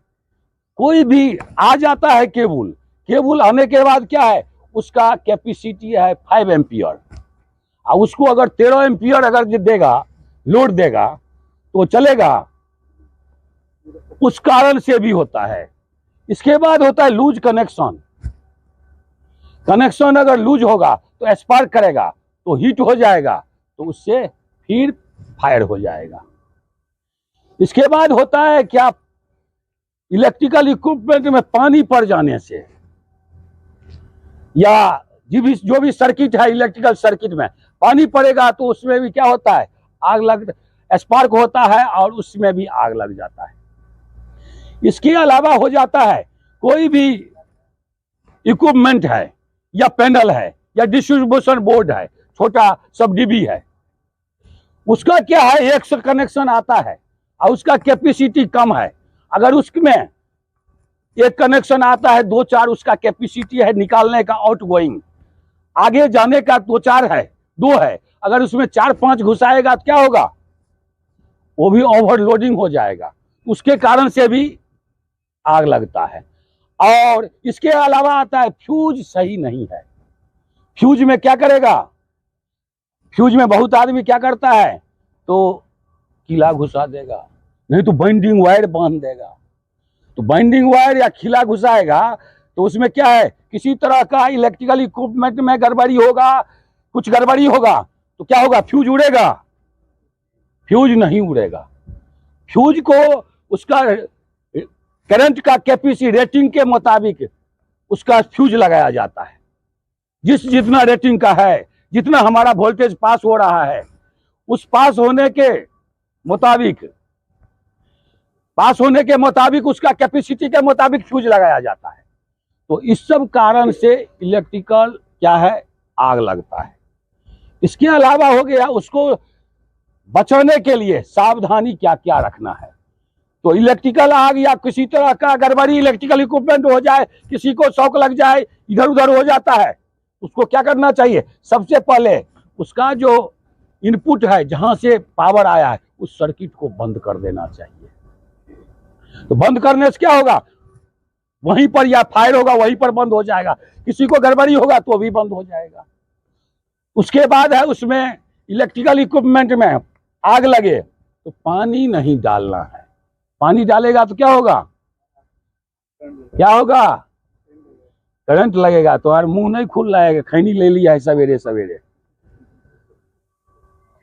कोई भी आ जाता है केबल आने के बाद क्या है, उसका कैपेसिटी है 5 एम्पियर। और उसको अगर 13 एम्पियर अगर देगा, लोड देगा तो चलेगा, उस कारण से भी होता है। इसके बाद होता है लूज कनेक्शन। कनेक्शन अगर लूज होगा तो स्पार्क करेगा, तो हीट हो जाएगा, तो उससे फिर फायर हो जाएगा। इसके बाद होता है क्या, इलेक्ट्रिकल इक्विपमेंट में पानी पड़ जाने से या जो भी सर्किट है, इलेक्ट्रिकल सर्किट में पानी पड़ेगा तो उसमें भी क्या होता है, आग लग, स्पार्क होता है और उसमें भी आग लग जाता है। इसके अलावा हो जाता है कोई भी इक्विपमेंट है या पैनल है या डिस्ट्रीब्यूशन बोर्ड है, छोटा सब डीबी है, उसका क्या है, एक से कनेक्शन आता है और उसका कैपेसिटी कम है। अगर उसमें एक कनेक्शन आता है, 2-4 उसका कैपेसिटी है निकालने का, आउटगोइंग आगे जाने का 2-4 है, 2 है, अगर उसमें 4-5 घुसाएगा तो क्या होगा, वो भी ओवरलोडिंग हो जाएगा, उसके कारण से भी आग लगता है। और इसके अलावा आता है फ्यूज सही नहीं है। फ्यूज में क्या करेगा, फ्यूज में बहुत आदमी क्या करता है, तो कीला घुसा देगा, नहीं तो बाइंडिंग वायर बांध देगा। तो बाइंडिंग वायर या खिला घुसाएगा तो उसमें क्या है, किसी तरह का इलेक्ट्रिकल इक्विपमेंट में गड़बड़ी होगा, कुछ गड़बड़ी होगा तो क्या होगा, फ्यूज उड़ेगा? फ्यूज नहीं उड़ेगा। फ्यूज को उसका करंट का कैपेसिटी रेटिंग के मुताबिक उसका फ्यूज लगाया जाता है। जितना रेटिंग का है, जितना हमारा वोल्टेज पास हो रहा है, उस पास होने के मुताबिक उसका कैपेसिटी के मुताबिक फ्यूज लगाया जाता है। तो इस सब कारण से इलेक्ट्रिकल क्या है, आग लगता है। इसके अलावा हो गया उसको बचाने के लिए सावधानी क्या क्या रखना है। तो इलेक्ट्रिकल आग या किसी तरह का गड़बड़ी इलेक्ट्रिकल इक्विपमेंट हो जाए, किसी को शॉक लग जाए, इधर उधर हो जाता है, उसको क्या करना चाहिए, सबसे पहले उसका जो इनपुट है, जहां से पावर आया है, उस सर्किट को बंद कर देना चाहिए। तो बंद करने से क्या होगा, वहीं पर या फायर होगा वहीं पर बंद हो जाएगा, किसी को गड़बड़ी होगा तो भी बंद हो जाएगा। उसके बाद है उसमें इलेक्ट्रिकल इक्विपमेंट में आग लगे तो पानी नहीं डालना है। पानी डालेगा तो क्या होगा, करंट लगेगा, तो यार मुंह नहीं खुल जाएगा, खैनी ले लिया है सवेरे सवेरे,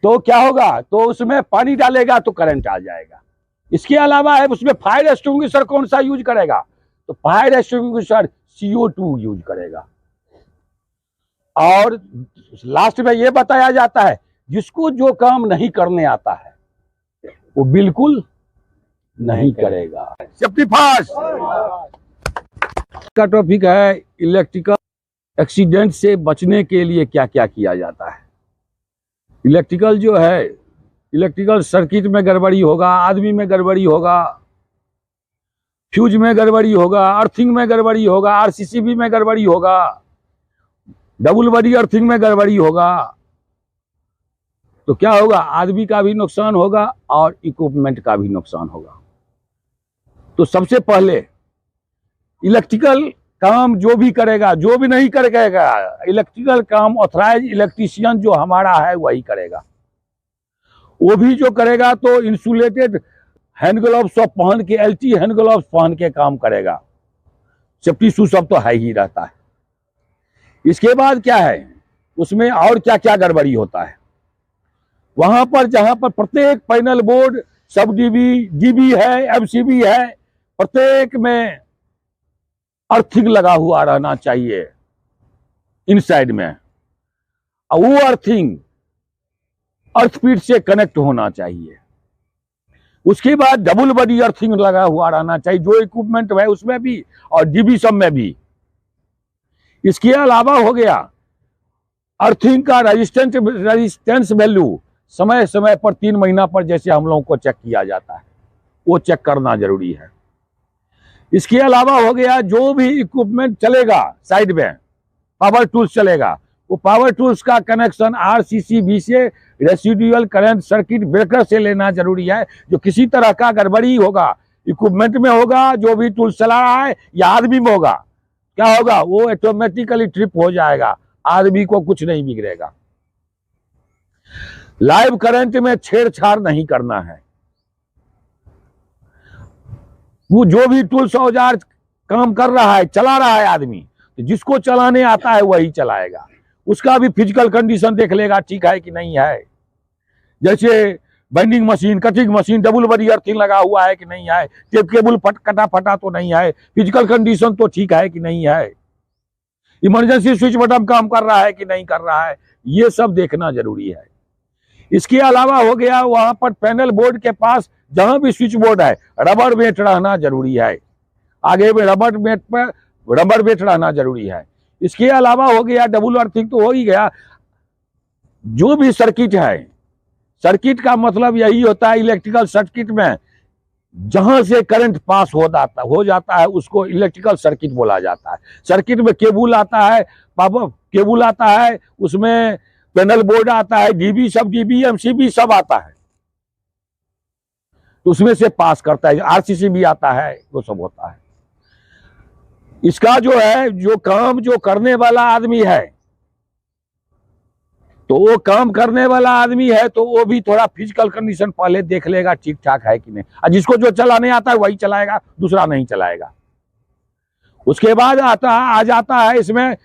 तो क्या होगा, तो उसमें पानी डालेगा तो करंट आ जाएगा। इसके अलावा है उसमें फायर एक्सटिंग्विशर कौन सा यूज करेगा, तो फायर एक्सटिंग्विशर CO2 यूज करेगा। और लास्ट में यह बताया जाता है जिसको जो काम नहीं करने आता है वो बिल्कुल नहीं करेगा। सेफ्टी फर्स्ट का टॉपिक है इलेक्ट्रिकल एक्सीडेंट से बचने के लिए क्या क्या किया जाता है। इलेक्ट्रिकल जो है, इलेक्ट्रिकल सर्किट में गड़बड़ी होगा, आदमी में गड़बड़ी होगा, फ्यूज में गड़बड़ी होगा, अर्थिंग में गड़बड़ी होगा, RCCB में गड़बड़ी होगा, डबल बॉडी अर्थिंग में गड़बड़ी होगा, तो क्या होगा, आदमी का भी नुकसान होगा और इक्विपमेंट का भी नुकसान होगा। तो सबसे पहले इलेक्ट्रिकल काम जो भी करेगा, जो भी नहीं करेगा, इलेक्ट्रिकल काम ऑथराइज इलेक्ट्रीशियन जो हमारा है वही करेगा। वो भी जो करेगा तो इंसुलेटेड हैंड ग्लव्स पहन के, LT हैंड ग्लव्स पहन के काम करेगा। सेफ्टी शू सब तो है ही रहता है। इसके बाद क्या है, उसमें और क्या क्या गड़बड़ी होता है, वहां पर जहां पर प्रत्येक पैनल बोर्ड, सब डीबी है, MCB है, प्रत्येक में अर्थिंग लगा हुआ रहना चाहिए इनसाइड में, और वो अर्थिंग अर्थपीट से कनेक्ट होना चाहिए। उसके बाद डबल बॉडी अर्थिंग लगा हुआ रहना चाहिए, जो इक्विपमेंट है उसमें भी और डीबी सब में भी। इसके अलावा हो गया अर्थिंग का रेजिस्टेंस वैल्यू समय समय पर 3 महीना पर जैसे हम लोगों को चेक किया जाता है, वो चेक करना जरूरी है। इसके अलावा हो गया जो भी इक्विपमेंट चलेगा साइड में, पावर टूल्स चलेगा, वो पावर टूल्स का कनेक्शन RCCB से रेसिडुअल करंट सर्किट ब्रेकर से लेना जरूरी है। जो किसी तरह का गड़बड़ी होगा, इक्विपमेंट में होगा, जो भी टूल्स चला रहा है या आदमी में होगा, क्या होगा, वो ऑटोमेटिकली ट्रिप हो जाएगा, आदमी को कुछ नहीं बिगड़ेगा। लाइव करंट में छेड़छाड़ नहीं करना है। वो जो भी टूल्स औजार काम कर रहा है, चला रहा है आदमी, तो जिसको चलाने आता है वही चलाएगा। उसका भी फिजिकल कंडीशन देख लेगा ठीक है कि नहीं है। जैसे binding machine, cutting machine, double body earthing लगा हुआ है कि नहीं है, टेप केबल कटा फटा तो नहीं है, फिजिकल कंडीशन तो ठीक है कि नहीं है, इमरजेंसी स्विच बटन काम कर रहा है कि नहीं कर रहा है, ये सब देखना जरूरी है। इसके अलावा हो गया वहां पर पैनल बोर्ड के पास जहां भी स्विच बोर्ड है रबर मेट रहना जरूरी है। आगे में रबर मेट पर रबर मेट रहना जरूरी है। इसके अलावा हो गया डबल अर्थिंग तो हो ही गया। जो भी सर्किट है, सर्किट का मतलब यही होता है इलेक्ट्रिकल सर्किट में जहां से करंट पास हो जाता है उसको इलेक्ट्रिकल सर्किट बोला जाता है। सर्किट में केबल आता है, पावर केबल आता है, उसमें पैनल बोर्ड आता है, डीबी सब, डीबी एमसीबी सब आता है, तो उसमें से पास करता है। आरसीसी भी आता है, वो सब होता है। इसका जो है जो काम जो करने वाला आदमी है, तो वो काम करने वाला आदमी है तो वो भी थोड़ा फिजिकल कंडीशन पहले देख लेगा ठीक ठाक है कि नहीं। और जिसको जो चलाने आता है वही चलाएगा, दूसरा नहीं चलाएगा। उसके बाद आ जाता है इसमें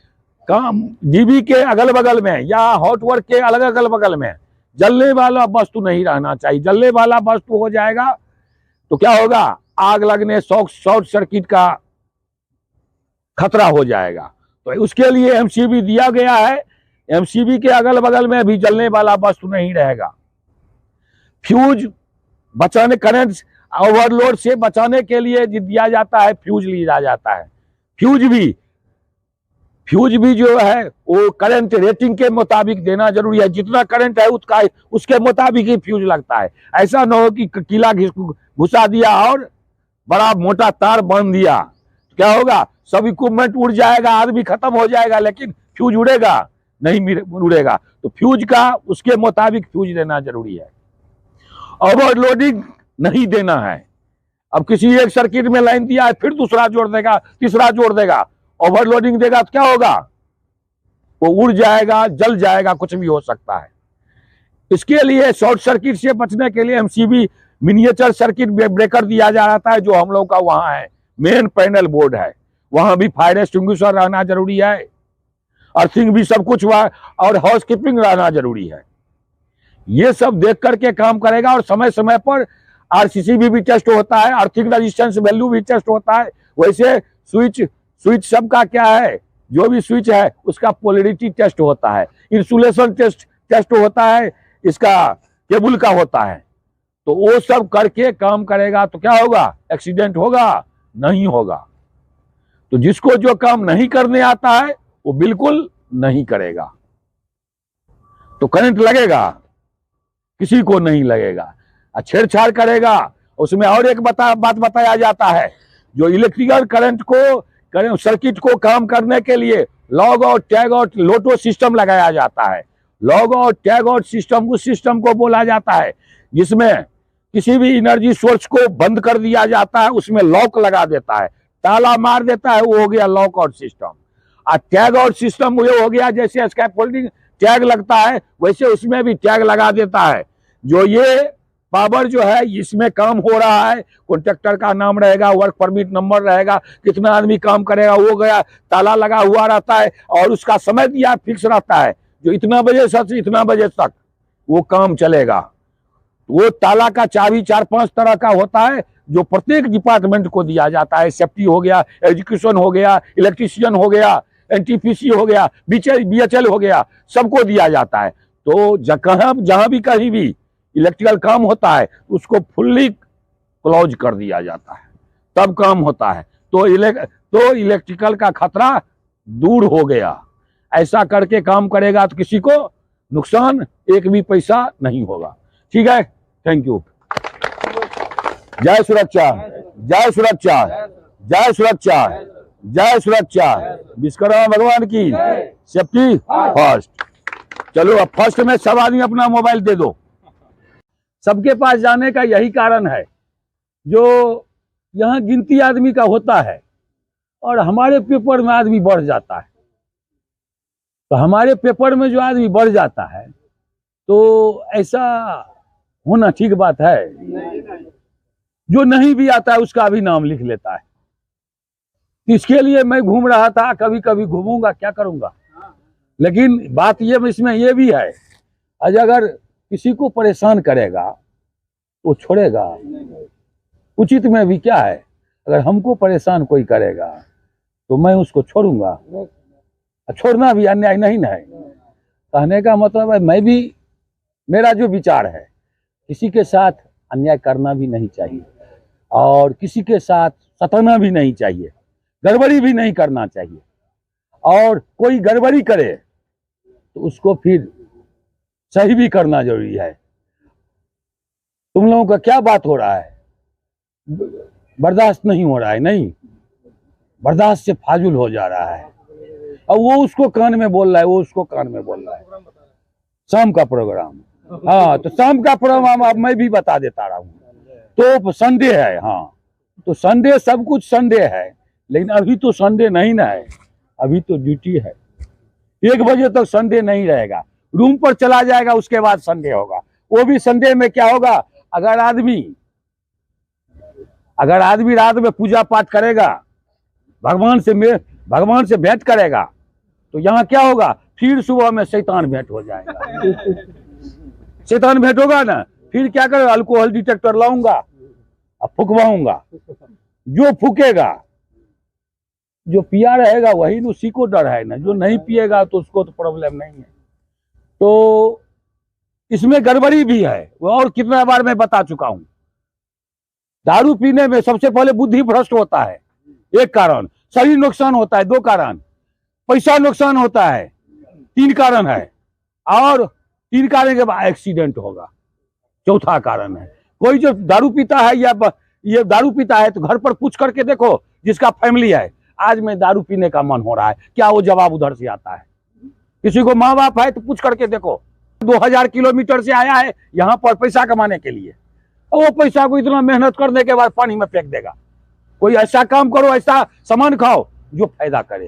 काम डीबी के अगल बगल में या हॉट वर्क के अलग अगल बगल में जलने वाला वस्तु नहीं रहना चाहिए। जलने वाला वस्तु हो जाएगा तो क्या होगा, आग लगने, शॉर्ट सर्किट का खतरा हो जाएगा। तो उसके लिए एमसीबी दिया गया है। एमसीबी के अगल बगल में भी जलने वाला वस्तु नहीं रहेगा। फ्यूज बचाने, करंट ओवरलोड से बचाने के लिए दिया जाता है, फ्यूज लिया जाता है। फ्यूज भी जो है वो करंट रेटिंग के मुताबिक देना जरूरी है। जितना करंट है उसके मुताबिक ही फ्यूज लगता है। ऐसा ना हो कि कीला घुसा दिया और बड़ा मोटा तार बांध दिया, क्या होगा, सब इक्विपमेंट उड़ जाएगा, आदमी खत्म हो जाएगा, लेकिन फ्यूज उड़ेगा नहीं, उड़ेगा। तो फ्यूज का उसके मुताबिक फ्यूज देना जरूरी है। ओवरलोडिंग नहीं देना है। अब किसी एक सर्किट में लाइन दिया है, फिर दूसरा जोड़ देगा, तीसरा जोड़ देगा, ओवरलोडिंग देगा तो क्या होगा, वो उड़ जाएगा, जल जाएगा, कुछ भी हो सकता है। इसके लिए शॉर्ट सर्किट से बचने के लिए एमसीबी मिनिएचर सर्किट ब्रेकर दिया जाता है, जो हम लोग का वहां है। मेन पैनल बोर्ड है, वहां भी फायर एक्सटिंग्विशर रहना जरूरी है, अर्थिंग भी सब कुछ हुआ, और हाउस कीपिंग रहना जरूरी है। ये सब देख करके काम करेगा। और समय समय पर आरसीसी भी टेस्ट होता है, अर्थिंग रेजिस्टेंस वैल्यू भी टेस्ट होता है। वैसे स्विच सब का क्या है, जो भी स्विच है उसका पोलैरिटी टेस्ट होता है, इंसुलेशन टेस्ट होता है, इसका केबल का होता है। तो वो सब करके काम करेगा तो क्या होगा, एक्सीडेंट होगा नहीं होगा। तो जिसको जो काम नहीं करने आता है वो बिल्कुल नहीं करेगा, तो करंट लगेगा, किसी को नहीं लगेगा। छेड़छाड़ करेगा। उसमें और एक बात बताया जाता है, जो इलेक्ट्रिकल करंट को, सर्किट को काम करने के लिए लॉग आउट, टैग आउट, लोटो सिस्टम लगाया जाता है। Log out, tag out system उस सिस्टम को बोला जाता है जिसमें किसी भी एनर्जी सोर्स को बंद कर दिया जाता है, उसमें लॉक लगा देता है, ताला मार देता है, वो हो गया लॉक आउट सिस्टम। और टैग आउट सिस्टम वो हो गया, जैसे स्कैफोल्डिंग टैग लगता है वैसे उसमें भी टैग लगा देता है। जो ये पावर जो है इसमें काम हो रहा है, कॉन्ट्रैक्टर का नाम रहेगा, वर्क परमिट नंबर रहेगा, कितना आदमी काम करेगा वो गया, ताला लगा हुआ रहता है, और उसका समय दिया फिक्स रहता है, जो इतना बजे से इतना बजे तक वो काम चलेगा। वो ताला का चाबी 4-5 तरह का होता है, जो प्रत्येक डिपार्टमेंट को दिया जाता है। सेफ्टी हो गया, एजुकेशन हो गया, इलेक्ट्रिशियन हो गया, एनटीपीसी हो गया, बीएचएल हो गया, सबको दिया जाता है। तो जहां भी कहीं भी इलेक्ट्रिकल काम होता है उसको फुल्ली क्लोज कर दिया जाता है, तब काम होता है। तो इलेक्ट्रिकल का खतरा दूर हो गया। ऐसा करके काम करेगा तो किसी को नुकसान एक भी पैसा नहीं होगा। ठीक है, थैंक यू। जय सुरक्षा, जय सुरक्षा, जय सुरक्षा, जय सुरक्षा। विश्वकर्मा भगवान की सेफ्टी फर्स्ट। चलो अब फर्स्ट में सब आदमी अपना मोबाइल दे दो। सबके पास जाने का यही कारण है, जो यहाँ गिनती आदमी का होता है और हमारे पेपर में आदमी बढ़ जाता है। तो हमारे पेपर में जो आदमी बढ़ जाता है तो ऐसा होना ठीक बात है? जो नहीं भी आता है उसका भी नाम लिख लेता है। इसके लिए मैं घूम रहा था, कभी कभी घूमूंगा, क्या करूंगा। लेकिन बात ये इसमें ये भी है, आज अगर किसी को परेशान करेगा तो छोड़ेगा। उचित में भी क्या है, अगर हमको परेशान कोई करेगा तो मैं उसको छोड़ूंगा। छोड़ना भी अन्याय नहीं है। कहने का मतलब है मैं भी, मेरा जो विचार है, किसी के साथ अन्याय करना भी नहीं चाहिए और किसी के साथ सताना भी नहीं चाहिए, गड़बड़ी भी नहीं करना चाहिए। और कोई गड़बड़ी करे तो उसको फिर सही भी करना जरूरी है। तुम लोगों का क्या बात हो रहा है? बर्दाश्त नहीं हो रहा है? नहीं, बर्दाश्त से फाजुल हो जा रहा है। और वो उसको कान में बोल रहा है, वो उसको कान में बोल रहा है। शाम का प्रोग्राम, हाँ, तो शाम का प्रोग्राम अब मैं भी बता देता रहा हूँ। तो संडे है, हाँ, तो संडे सब कुछ संडे है, लेकिन अभी तो संडे नहीं ना है, अभी तो ड्यूटी है। 1 बजे तक संडे नहीं रहेगा, रूम पर चला जाएगा, उसके बाद संडे होगा। वो भी संडे में क्या होगा, अगर आदमी रात में पूजा पाठ करेगा, भगवान से भेंट करेगा, तो यहाँ क्या होगा, फिर सुबह में शैतान भेंट हो जाएगा। शैतान भेंट होगा ना, फिर क्या करेगा, अल्कोहल डिटेक्टर लाऊंगा और फुकवाऊंगा। जो फूकेगा, जो पिया रहेगा वही उसी को डर है ना, जो नहीं पिएगा तो उसको तो प्रॉब्लम नहीं है। तो इसमें गड़बड़ी भी है, वो और कितना बार मैं बता चुका हूं। दारू पीने में सबसे पहले बुद्धि भ्रष्ट होता है, एक कारण। शरीर नुकसान होता है, 2 कारण। पैसा नुकसान होता है, 3 कारण है। और 3 कारण के बाद एक्सीडेंट होगा, 4था कारण है। कोई जो दारू पीता है या ये दारू पीता है तो घर पर पूछ करके देखो, जिसका फैमिली है, आज मैं दारू पीने का मन हो रहा है, क्या वो जवाब उधर से आता है? किसी को माँ बाप है तो पूछ करके देखो, 2000 किलोमीटर से आया है यहाँ पर पैसा कमाने के लिए, और वो पैसा को इतना मेहनत करने के बाद पानी में फेंक देगा। कोई ऐसा काम करो, ऐसा सामान खाओ जो फायदा करे।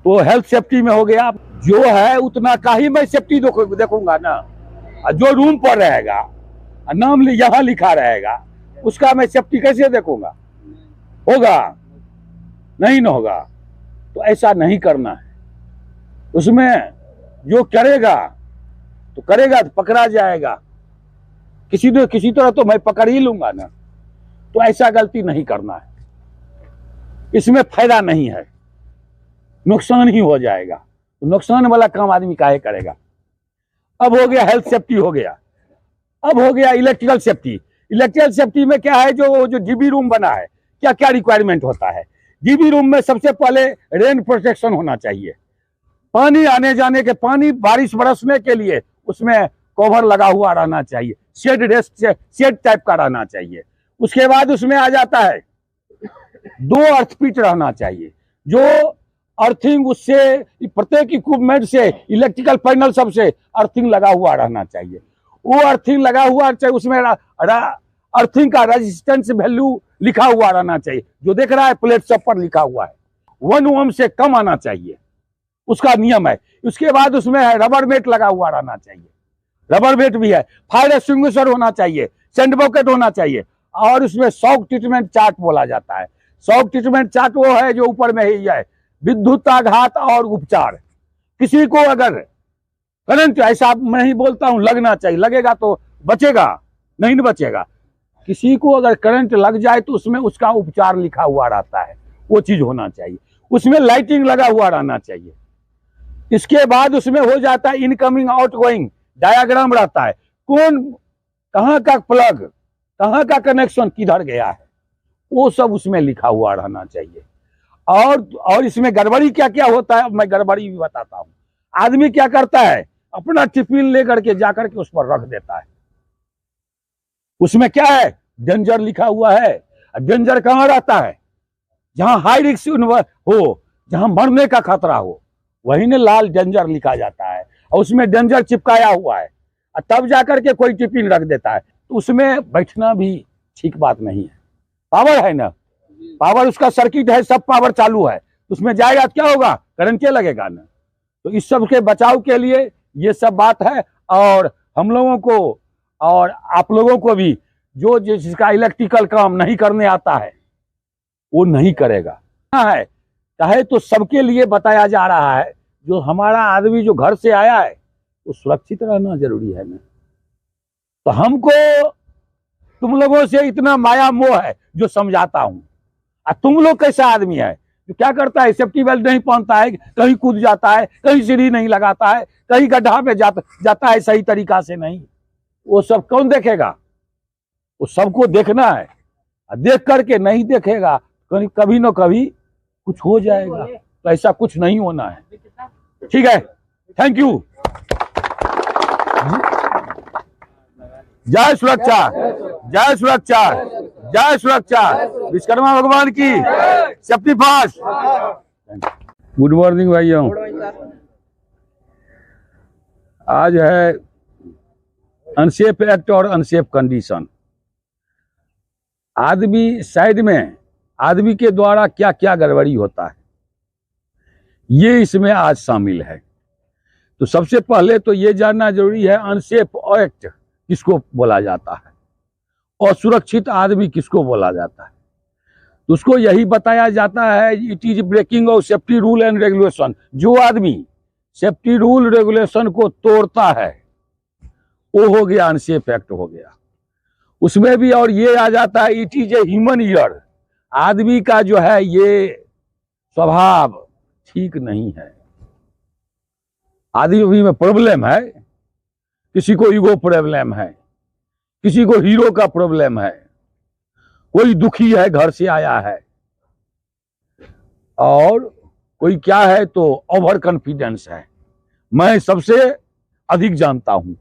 तो हेल्थ सेफ्टी में हो गया, जो है उतना का ही मैं सेफ्टी देखूंगा ना। जो रूम पर रहेगा, नाम यहाँ लिखा रहेगा, उसका मैं सेफ्टी कैसे देखूंगा? होगा नहीं ना होगा। तो ऐसा नहीं करना है। उसमें जो करेगा तो पकड़ा जाएगा, किसी तरह तो मैं पकड़ ही लूंगा ना। तो ऐसा गलती नहीं करना है, इसमें फायदा नहीं है, नुकसान ही हो जाएगा। तो नुकसान वाला काम आदमी काहे करेगा। अब हो गया हेल्थ सेफ्टी हो गया, अब हो गया इलेक्ट्रिकल सेफ्टी। इलेक्ट्रिकल सेफ्टी में क्या है, जो जीबी रूम बना है, क्या क्या रिक्वायरमेंट होता है। जीबी रूम में सबसे पहले रेन प्रोटेक्शन होना चाहिए, पानी आने जाने के, पानी बारिश बरसने के लिए उसमें कवर लगा हुआ रहना चाहिए, शेड टाइप का रहना चाहिए। उसके बाद उसमें आ जाता है 2 अर्थपीट रहना चाहिए, जो अर्थिंग उससे प्रत्येक इक्विपमेंट से, इलेक्ट्रिकल पैनल सबसे अर्थिंग लगा हुआ रहना चाहिए। वो अर्थिंग लगा हुआ चाहिए, उसमें अर्थिंग का रेजिस्टेंस वैल्यू लिखा हुआ रहना चाहिए, जो देख रहा है प्लेट सब पर लिखा हुआ है। 1 ओम से कम आना चाहिए, उसका नियम है। उसके बाद उसमें रबर मेट लगा हुआ रहना चाहिए, रबर मेट भी है। फायर एक्सटिंग्विशर होना चाहिए, सैंड बकेट होना चाहिए। और उसमें शॉक ट्रीटमेंट चार्ट बोला जाता है। शॉक ट्रीटमेंट चार्ट वो है जो ऊपर में ही है, विद्युत आघात और उपचार। किसी को अगर करंट, ऐसा मैं नहीं बोलता हूं लगना चाहिए, लगेगा तो बचेगा, नहीं बचेगा। किसी को अगर करंट लग जाए तो उसमें उसका उपचार लिखा हुआ रहता है, वो चीज होना चाहिए। उसमें लाइटिंग लगा हुआ रहना चाहिए। इसके बाद उसमें हो जाता है इनकमिंग आउटगोइंग डायग्राम रहता है, कौन कहाँ का प्लग, कहाँ का कनेक्शन किधर गया है, वो सब उसमें लिखा हुआ रहना चाहिए। और इसमें गड़बड़ी क्या क्या होता है, मैं गड़बड़ी भी बताता हूँ। आदमी क्या करता है, अपना टिफिन लेकर के जाकर के उस पर रख देता है। उसमें क्या है, डेंजर लिखा हुआ है। डेंजर कहाँ रहता है, जहां हाई रिस्क हो, जहां मरने का खतरा हो, वही ने लाल डेंजर लिखा जाता है, और उसमें डेंजर चिपकाया हुआ है। तब जाकर के कोई टिफिन रख देता है, तो उसमें बैठना भी ठीक बात नहीं है। पावर है ना, पावर उसका सर्किट है, सब पावर चालू है, उसमें जाएगा क्या होगा, करंट लगेगा ना। तो इस सब के बचाव के लिए ये सब बात है। और हम लोगों को और आप लोगों को भी जो जिसका इलेक्ट्रिकल काम नहीं करने आता है वो नहीं करेगा है। चाहे तो सबके लिए बताया जा रहा है, जो हमारा आदमी जो घर से आया है वो सुरक्षित रहना जरूरी है ना। तो हमको तुम लोगों से इतना माया मोह है जो समझाता हूं। तुम लोग कैसा आदमी है जो क्या करता है, सेफ्टी बेल्ट नहीं पहनता है, कहीं कूद जाता है, कहीं सीढ़ी नहीं लगाता है, कहीं गड्ढा पे जाता है सही तरीका से नहीं। वो सब कौन देखेगा? वो सबको देखना है। देख करके नहीं देखेगा कभी न कभी कुछ हो जाएगा। तो ऐसा कुछ नहीं होना है। ठीक है, थैंक यू। जय सुरक्षा, जय सुरक्षा, जय सुरक्षा। विश्वकर्मा भगवान की सेफ्टी फर्स्ट। गुड मॉर्निंग भाइयों। आज है अनसेफ एक्ट और अनसेफ कंडीशन। आदमी साइड में आदमी के द्वारा क्या क्या गड़बड़ी होता है ये इसमें आज शामिल है। तो सबसे पहले तो ये जानना जरूरी है अनसेफ एक्ट किसको बोला जाता है और सुरक्षित आदमी किसको बोला जाता है। तो उसको यही बताया जाता है it is breaking of safety rule and regulation. जो आदमी सेफ्टी रूल रेगुलेशन को तोड़ता है वो हो गया अनसेफ एक्ट हो गया। उसमें भी और ये आ जाता है it is a human ear. आदमी का जो है ये स्वभाव ठीक नहीं है। आदमी में प्रॉब्लम है, किसी को ईगो प्रॉब्लम है, किसी को हीरो का प्रॉब्लम है, कोई दुखी है घर से आया है, और कोई क्या है तो ओवर कॉन्फिडेंस है। मैं सबसे अधिक जानता हूं।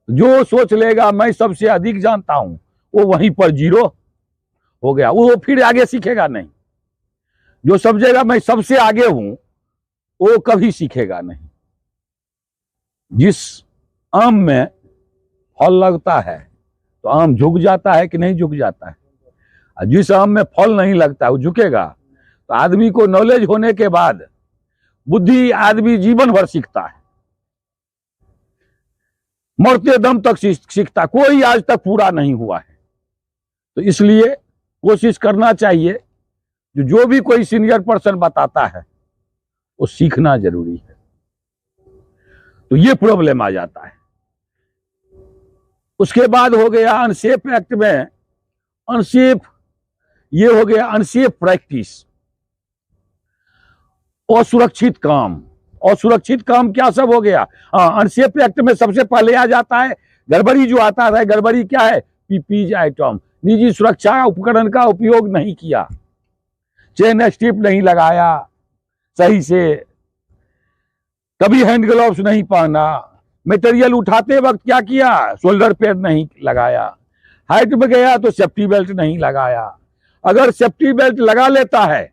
जो सोच लेगा मैं सबसे अधिक जानता हूं वो वहीं पर जीरो हो गया। वो फिर आगे सीखेगा नहीं। जो समझेगा मैं सबसे आगे हूं वो कभी सीखेगा नहीं। जिस आम में फल लगता है तो आम झुक जाता है कि नहीं झुक जाता है। और जिस आम में फल नहीं लगता वो झुकेगा। तो आदमी को नॉलेज होने के बाद बुद्धि आदमी जीवन भर सीखता है, मरते दम तक सीखता। कोई आज तक पूरा नहीं हुआ है। तो इसलिए कोशिश करना चाहिए जो भी कोई सीनियर पर्सन बताता है वो सीखना जरूरी है। तो ये प्रॉब्लम आ जाता है। उसके बाद हो गया अनसेफ एक्ट में अनसेफ, ये हो गया अनसेफ प्रैक्टिस, असुरक्षित काम। असुरक्षित काम क्या सब हो गया? हाँ, अनसेफ एक्ट में सबसे पहले आ जाता है गड़बड़ी। जो आता है गड़बड़ी क्या है? पीपीज आइटम, निजी सुरक्षा उपकरण का उपयोग नहीं किया, चेन स्ट्रिप नहीं लगाया सही से, कभी हैंड ग्लव्स नहीं पहना, मटेरियल उठाते वक्त क्या किया? शोल्डर पैड नहीं लगाया, हाइट में गया तो सेफ्टी बेल्ट नहीं लगाया। अगर सेफ्टी बेल्ट लगा लेता है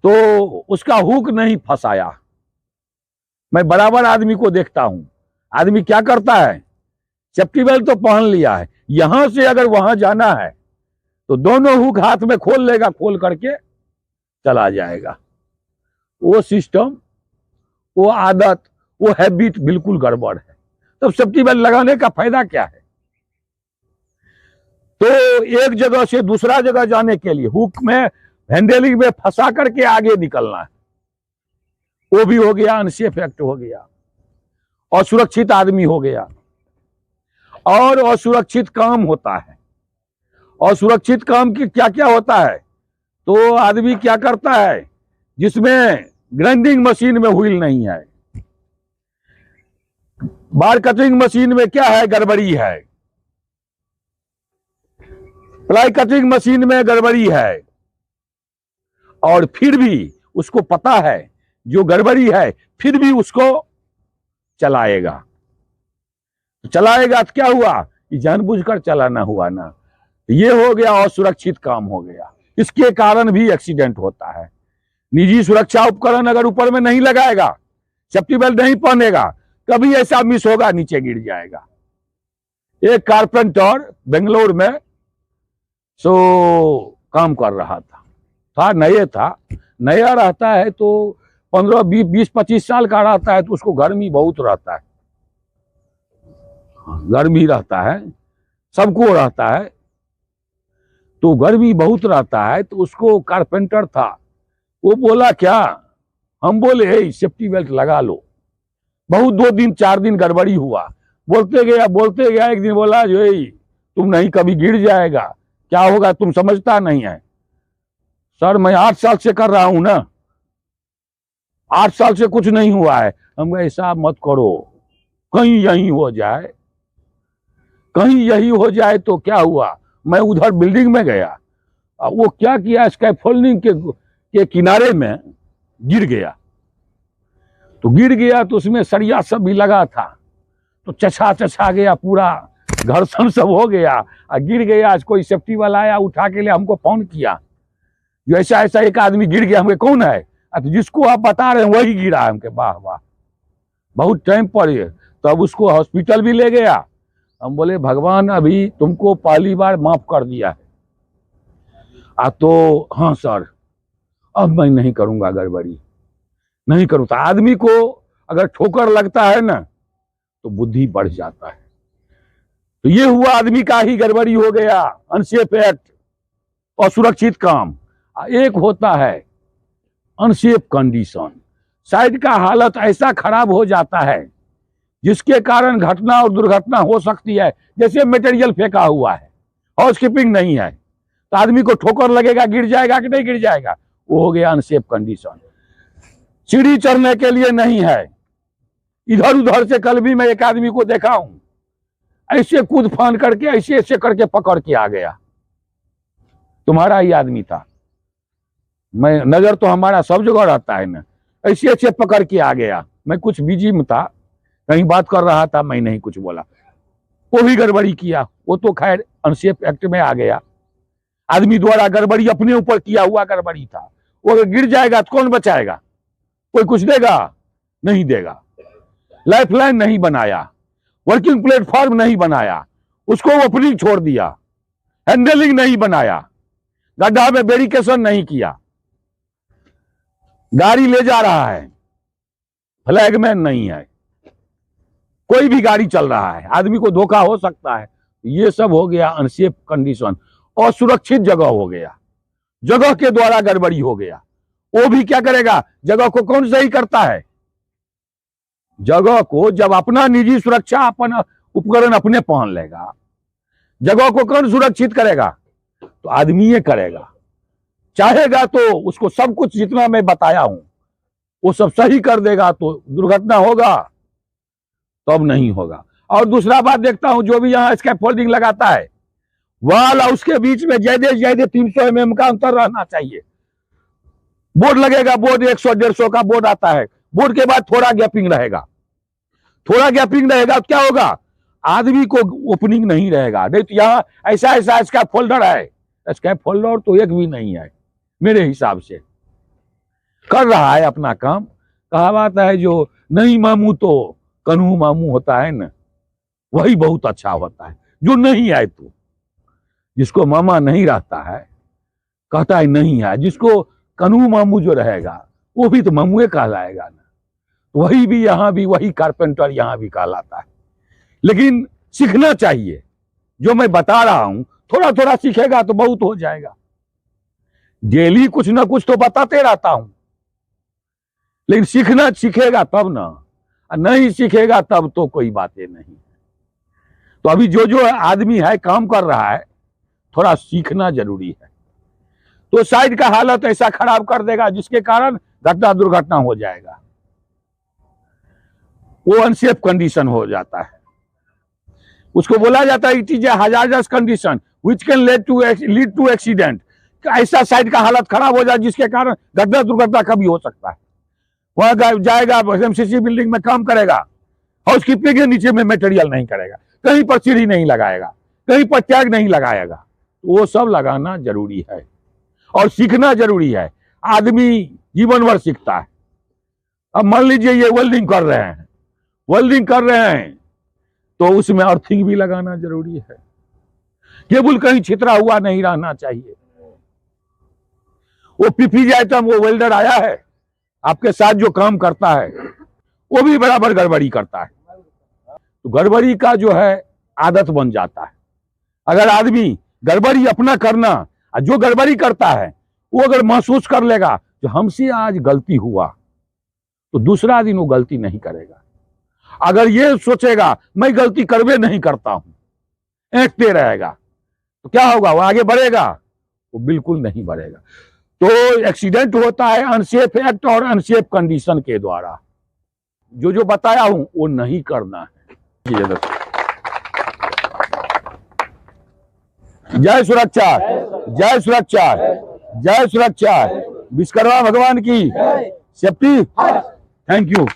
तो उसका हुक नहीं फंसाया। मैं बराबर आदमी को देखता हूं। आदमी क्या करता है? सेफ्टी बेल्ट तो पहन लिया है, यहां से अगर वहां जाना है तो दोनों हुक हाथ में खोल लेगा, खोल करके चला जाएगा। वो सिस्टम, वो आदत, वो हैबिट बिल्कुल गड़बड़ है। तब सेफ्टी बेल्ट लगाने का फायदा क्या है? तो एक जगह से दूसरा जगह जाने के लिए हुक में हैंडलिंग में फंसा करके आगे निकलना है, वो भी हो गया अनसेफ एक्ट हो गया। असुरक्षित आदमी हो गया। और असुरक्षित काम होता है। असुरक्षित काम की क्या क्या होता है? तो आदमी क्या करता है जिसमें ग्राइंडिंग मशीन में व्हील नहीं है, बार कटिंग मशीन में क्या है? गड़बड़ी है, प्लाई कटिंग मशीन में गड़बड़ी है, और फिर भी उसको पता है जो गड़बड़ी है, फिर भी उसको चलाएगा। चलाएगा तो क्या हुआ? ये जानबूझकर चलाना हुआ ना। ये हो गया असुरक्षित काम हो गया। इसके कारण भी एक्सीडेंट होता है। निजी सुरक्षा उपकरण अगर ऊपर में नहीं लगाएगा, सेफ्टी बेल्ट नहीं पहनेगा, कभी ऐसा मिस होगा नीचे गिर जाएगा। एक कारपेंटर बेंगलोर में काम कर रहा था नया रहता है तो 15 20 25 साल का रहता है तो उसको गर्मी बहुत रहता है। गर्मी रहता है, सबको रहता है, तो गर्मी बहुत रहता है। तो उसको कारपेंटर था, वो बोला क्या, हम बोले हे सेफ्टी बेल्ट लगा लो। बहुत 2 दिन 4 दिन गड़बड़ी हुआ, बोलते गया। एक दिन बोला जो तुम नहीं कभी गिर जाएगा, क्या होगा तुम समझता नहीं है। सर मैं 8 साल से कर रहा हूं ना, 8 साल से कुछ नहीं हुआ है। हम ऐसा मत करो, कहीं यही हो जाए, कहीं यही हो जाए। तो क्या हुआ, मैं उधर बिल्डिंग में गया, वो क्या किया, स्कैफोल्डिंग के किनारे में गिर गया। तो गिर गया तो उसमें सरिया सब भी लगा था, तो चछा गया, पूरा घर्षण सब हो गया और गिर गया। आज कोई सेफ्टी वाला आया, उठा के लिए हमको फोन किया, जो ऐसा एक आदमी गिर गया। हमके कौन है, तो जिसको आप बता रहे हैं वही गिरा है। हमके वाह वाह, बहुत टाइम पर ये, तब उसको हॉस्पिटल भी ले गया। हम बोले भगवान अभी तुमको पहली बार माफ कर दिया है। तो हाँ सर, अब मैं नहीं करूंगा गड़बड़ी, नहीं करूँ। तो आदमी को अगर ठोकर लगता है ना तो बुद्धि बढ़ जाता है। तो ये हुआ, आदमी का ही गड़बड़ी हो गया, अनसेफ एक्ट, असुरक्षित काम। एक होता है अनसेफ कंडीशन, साइड का हालत ऐसा खराब हो जाता है जिसके कारण घटना और दुर्घटना हो सकती है। जैसे मटेरियल फेंका हुआ है, हाउसकीपिंग नहीं है, तो आदमी को ठोकर लगेगा, गिर जाएगा कि नहीं गिर जाएगा, वो हो गया अनसेफ कंडीशन। सीढ़ी चढ़ने के लिए नहीं है, इधर उधर से कल भी मैं एक आदमी को देखा हूं, ऐसे कूद फान करके ऐसे करके पकड़ के आ गया। तुम्हारा ही आदमी था, मैं नजर तो हमारा सब जगह रहता है ना, ऐसे पकड़ के आ गया। मैं कुछ बिजी में था, कहीं बात कर रहा था, मैं नहीं कुछ बोला, वो भी गड़बड़ी किया। वो तो खैर अनसेफ एक्ट में आ गया, आदमी द्वारा गड़बड़ी, अपने ऊपर किया हुआ गड़बड़ी था। वो अगर गिर जाएगा तो कौन बचाएगा, कोई कुछ देगा नहीं देगा। लाइफलाइन नहीं बनाया, वर्किंग प्लेटफॉर्म नहीं बनाया, उसको ओपनिंग छोड़ दिया, हैंडलिंग नहीं बनाया, गड्ढा में बैरिकेशन नहीं किया, गाड़ी ले जा रहा है, फ्लैगमैन नहीं है, कोई भी गाड़ी चल रहा है, आदमी को धोखा हो सकता है। ये सब हो गया अनसेफ कंडीशन, असुरक्षित जगह हो गया, जगह के द्वारा गड़बड़ी हो गया। वो भी क्या करेगा, जगह को कौन सही करता है, जगह को जब अपना निजी सुरक्षा अपन उपकरण अपने पहन लेगा, जगह को कौन सुरक्षित करेगा, तो आदमी ये करेगा। चाहेगा तो उसको सब कुछ जितना मैं बताया हूं वो सब सही कर देगा, तो दुर्घटना होगा, तब नहीं होगा। और दूसरा बात देखता हूं, जो भी यहाँ स्कैफोल्डिंग लगाता है, वाल और उसके बीच में ज्यादा 300 mm का अंतर रहना चाहिए। बोर्ड लगेगा, बोर्ड 100-150 का बोर्ड आता है, बोर्ड के बाद थोड़ा गैपिंग रहेगा, थोड़ा गैपिंग रहेगा तो क्या होगा, आदमी को ओपनिंग नहीं रहेगा। नहीं तो यहाँ ऐसा स्कैफोल्डर है, स्कैफोल्डर तो एक भी नहीं है मेरे हिसाब से, कर रहा है अपना काम। कहावत है जो नहीं मामू तो कन्हू मामू होता है ना, वही बहुत अच्छा होता है। जो नहीं आए तो, जिसको मामा नहीं रहता है कहता है नहीं है, जिसको कन्हू मामू जो रहेगा वो भी तो मामुए कहलाएगा ना। वही भी यहाँ भी, वही कारपेंटर यहाँ भी कहलाता है। लेकिन सीखना चाहिए, जो मैं बता रहा हूं थोड़ा थोड़ा सीखेगा तो बहुत हो जाएगा। डेली कुछ ना कुछ तो बताते रहता हूं, लेकिन सीखेगा तब ना, नहीं सीखेगा तब तो कोई बातें नहीं। तो अभी जो आदमी है काम कर रहा है, थोड़ा सीखना जरूरी है। तो साइड का हालत ऐसा खराब कर देगा जिसके कारण घटना दुर्घटना हो जाएगा, वो अनसेफ कंडीशन हो जाता है। उसको बोला जाता है it is a hazardous condition which can lead to accident. ऐसा साइड का हालत खराब हो जाए जिसके कारण घटना दुर्घटना कभी हो सकता है। वहां जाएगा, एमसीसी बिल्डिंग में काम करेगा, हाउसकीपिंग के नीचे में मटेरियल नहीं करेगा, कहीं पर सीढ़ी नहीं लगाएगा, कहीं पर टैग नहीं लगाएगा, वो सब लगाना जरूरी है और सीखना जरूरी है। आदमी जीवन भर सीखता है। अब मान लीजिए ये वेल्डिंग कर रहे हैं तो उसमें अर्थिंग भी लगाना जरूरी है, केबल कहीं छितरा हुआ नहीं रहना चाहिए। वो पीपीजी आइटम, वो वेल्डर आया है आपके साथ जो काम करता है, वो भी बराबर गड़बड़ी करता है। तो गड़बड़ी का जो है आदत बन जाता है। अगर आदमी गड़बड़ी अपना करना, जो गड़बड़ी करता है वो अगर महसूस कर लेगा जो हमसे आज गलती हुआ, तो दूसरा दिन वो गलती नहीं करेगा। अगर ये सोचेगा मैं गलती करवे नहीं करता हूं, ऐंठते रहेगा, तो क्या होगा? वो आगे बढ़ेगा? वो बिल्कुल नहीं बढ़ेगा। तो एक्सीडेंट होता है अनसेफ एक्ट और अनसेफ कंडीशन के द्वारा। जो जो बताया हूं वो नहीं करना है। जय सुरक्षा, जय सुरक्षा, जय सुरक्षा। विश्वकर्मा भगवान की सेफ्टी। Thank you.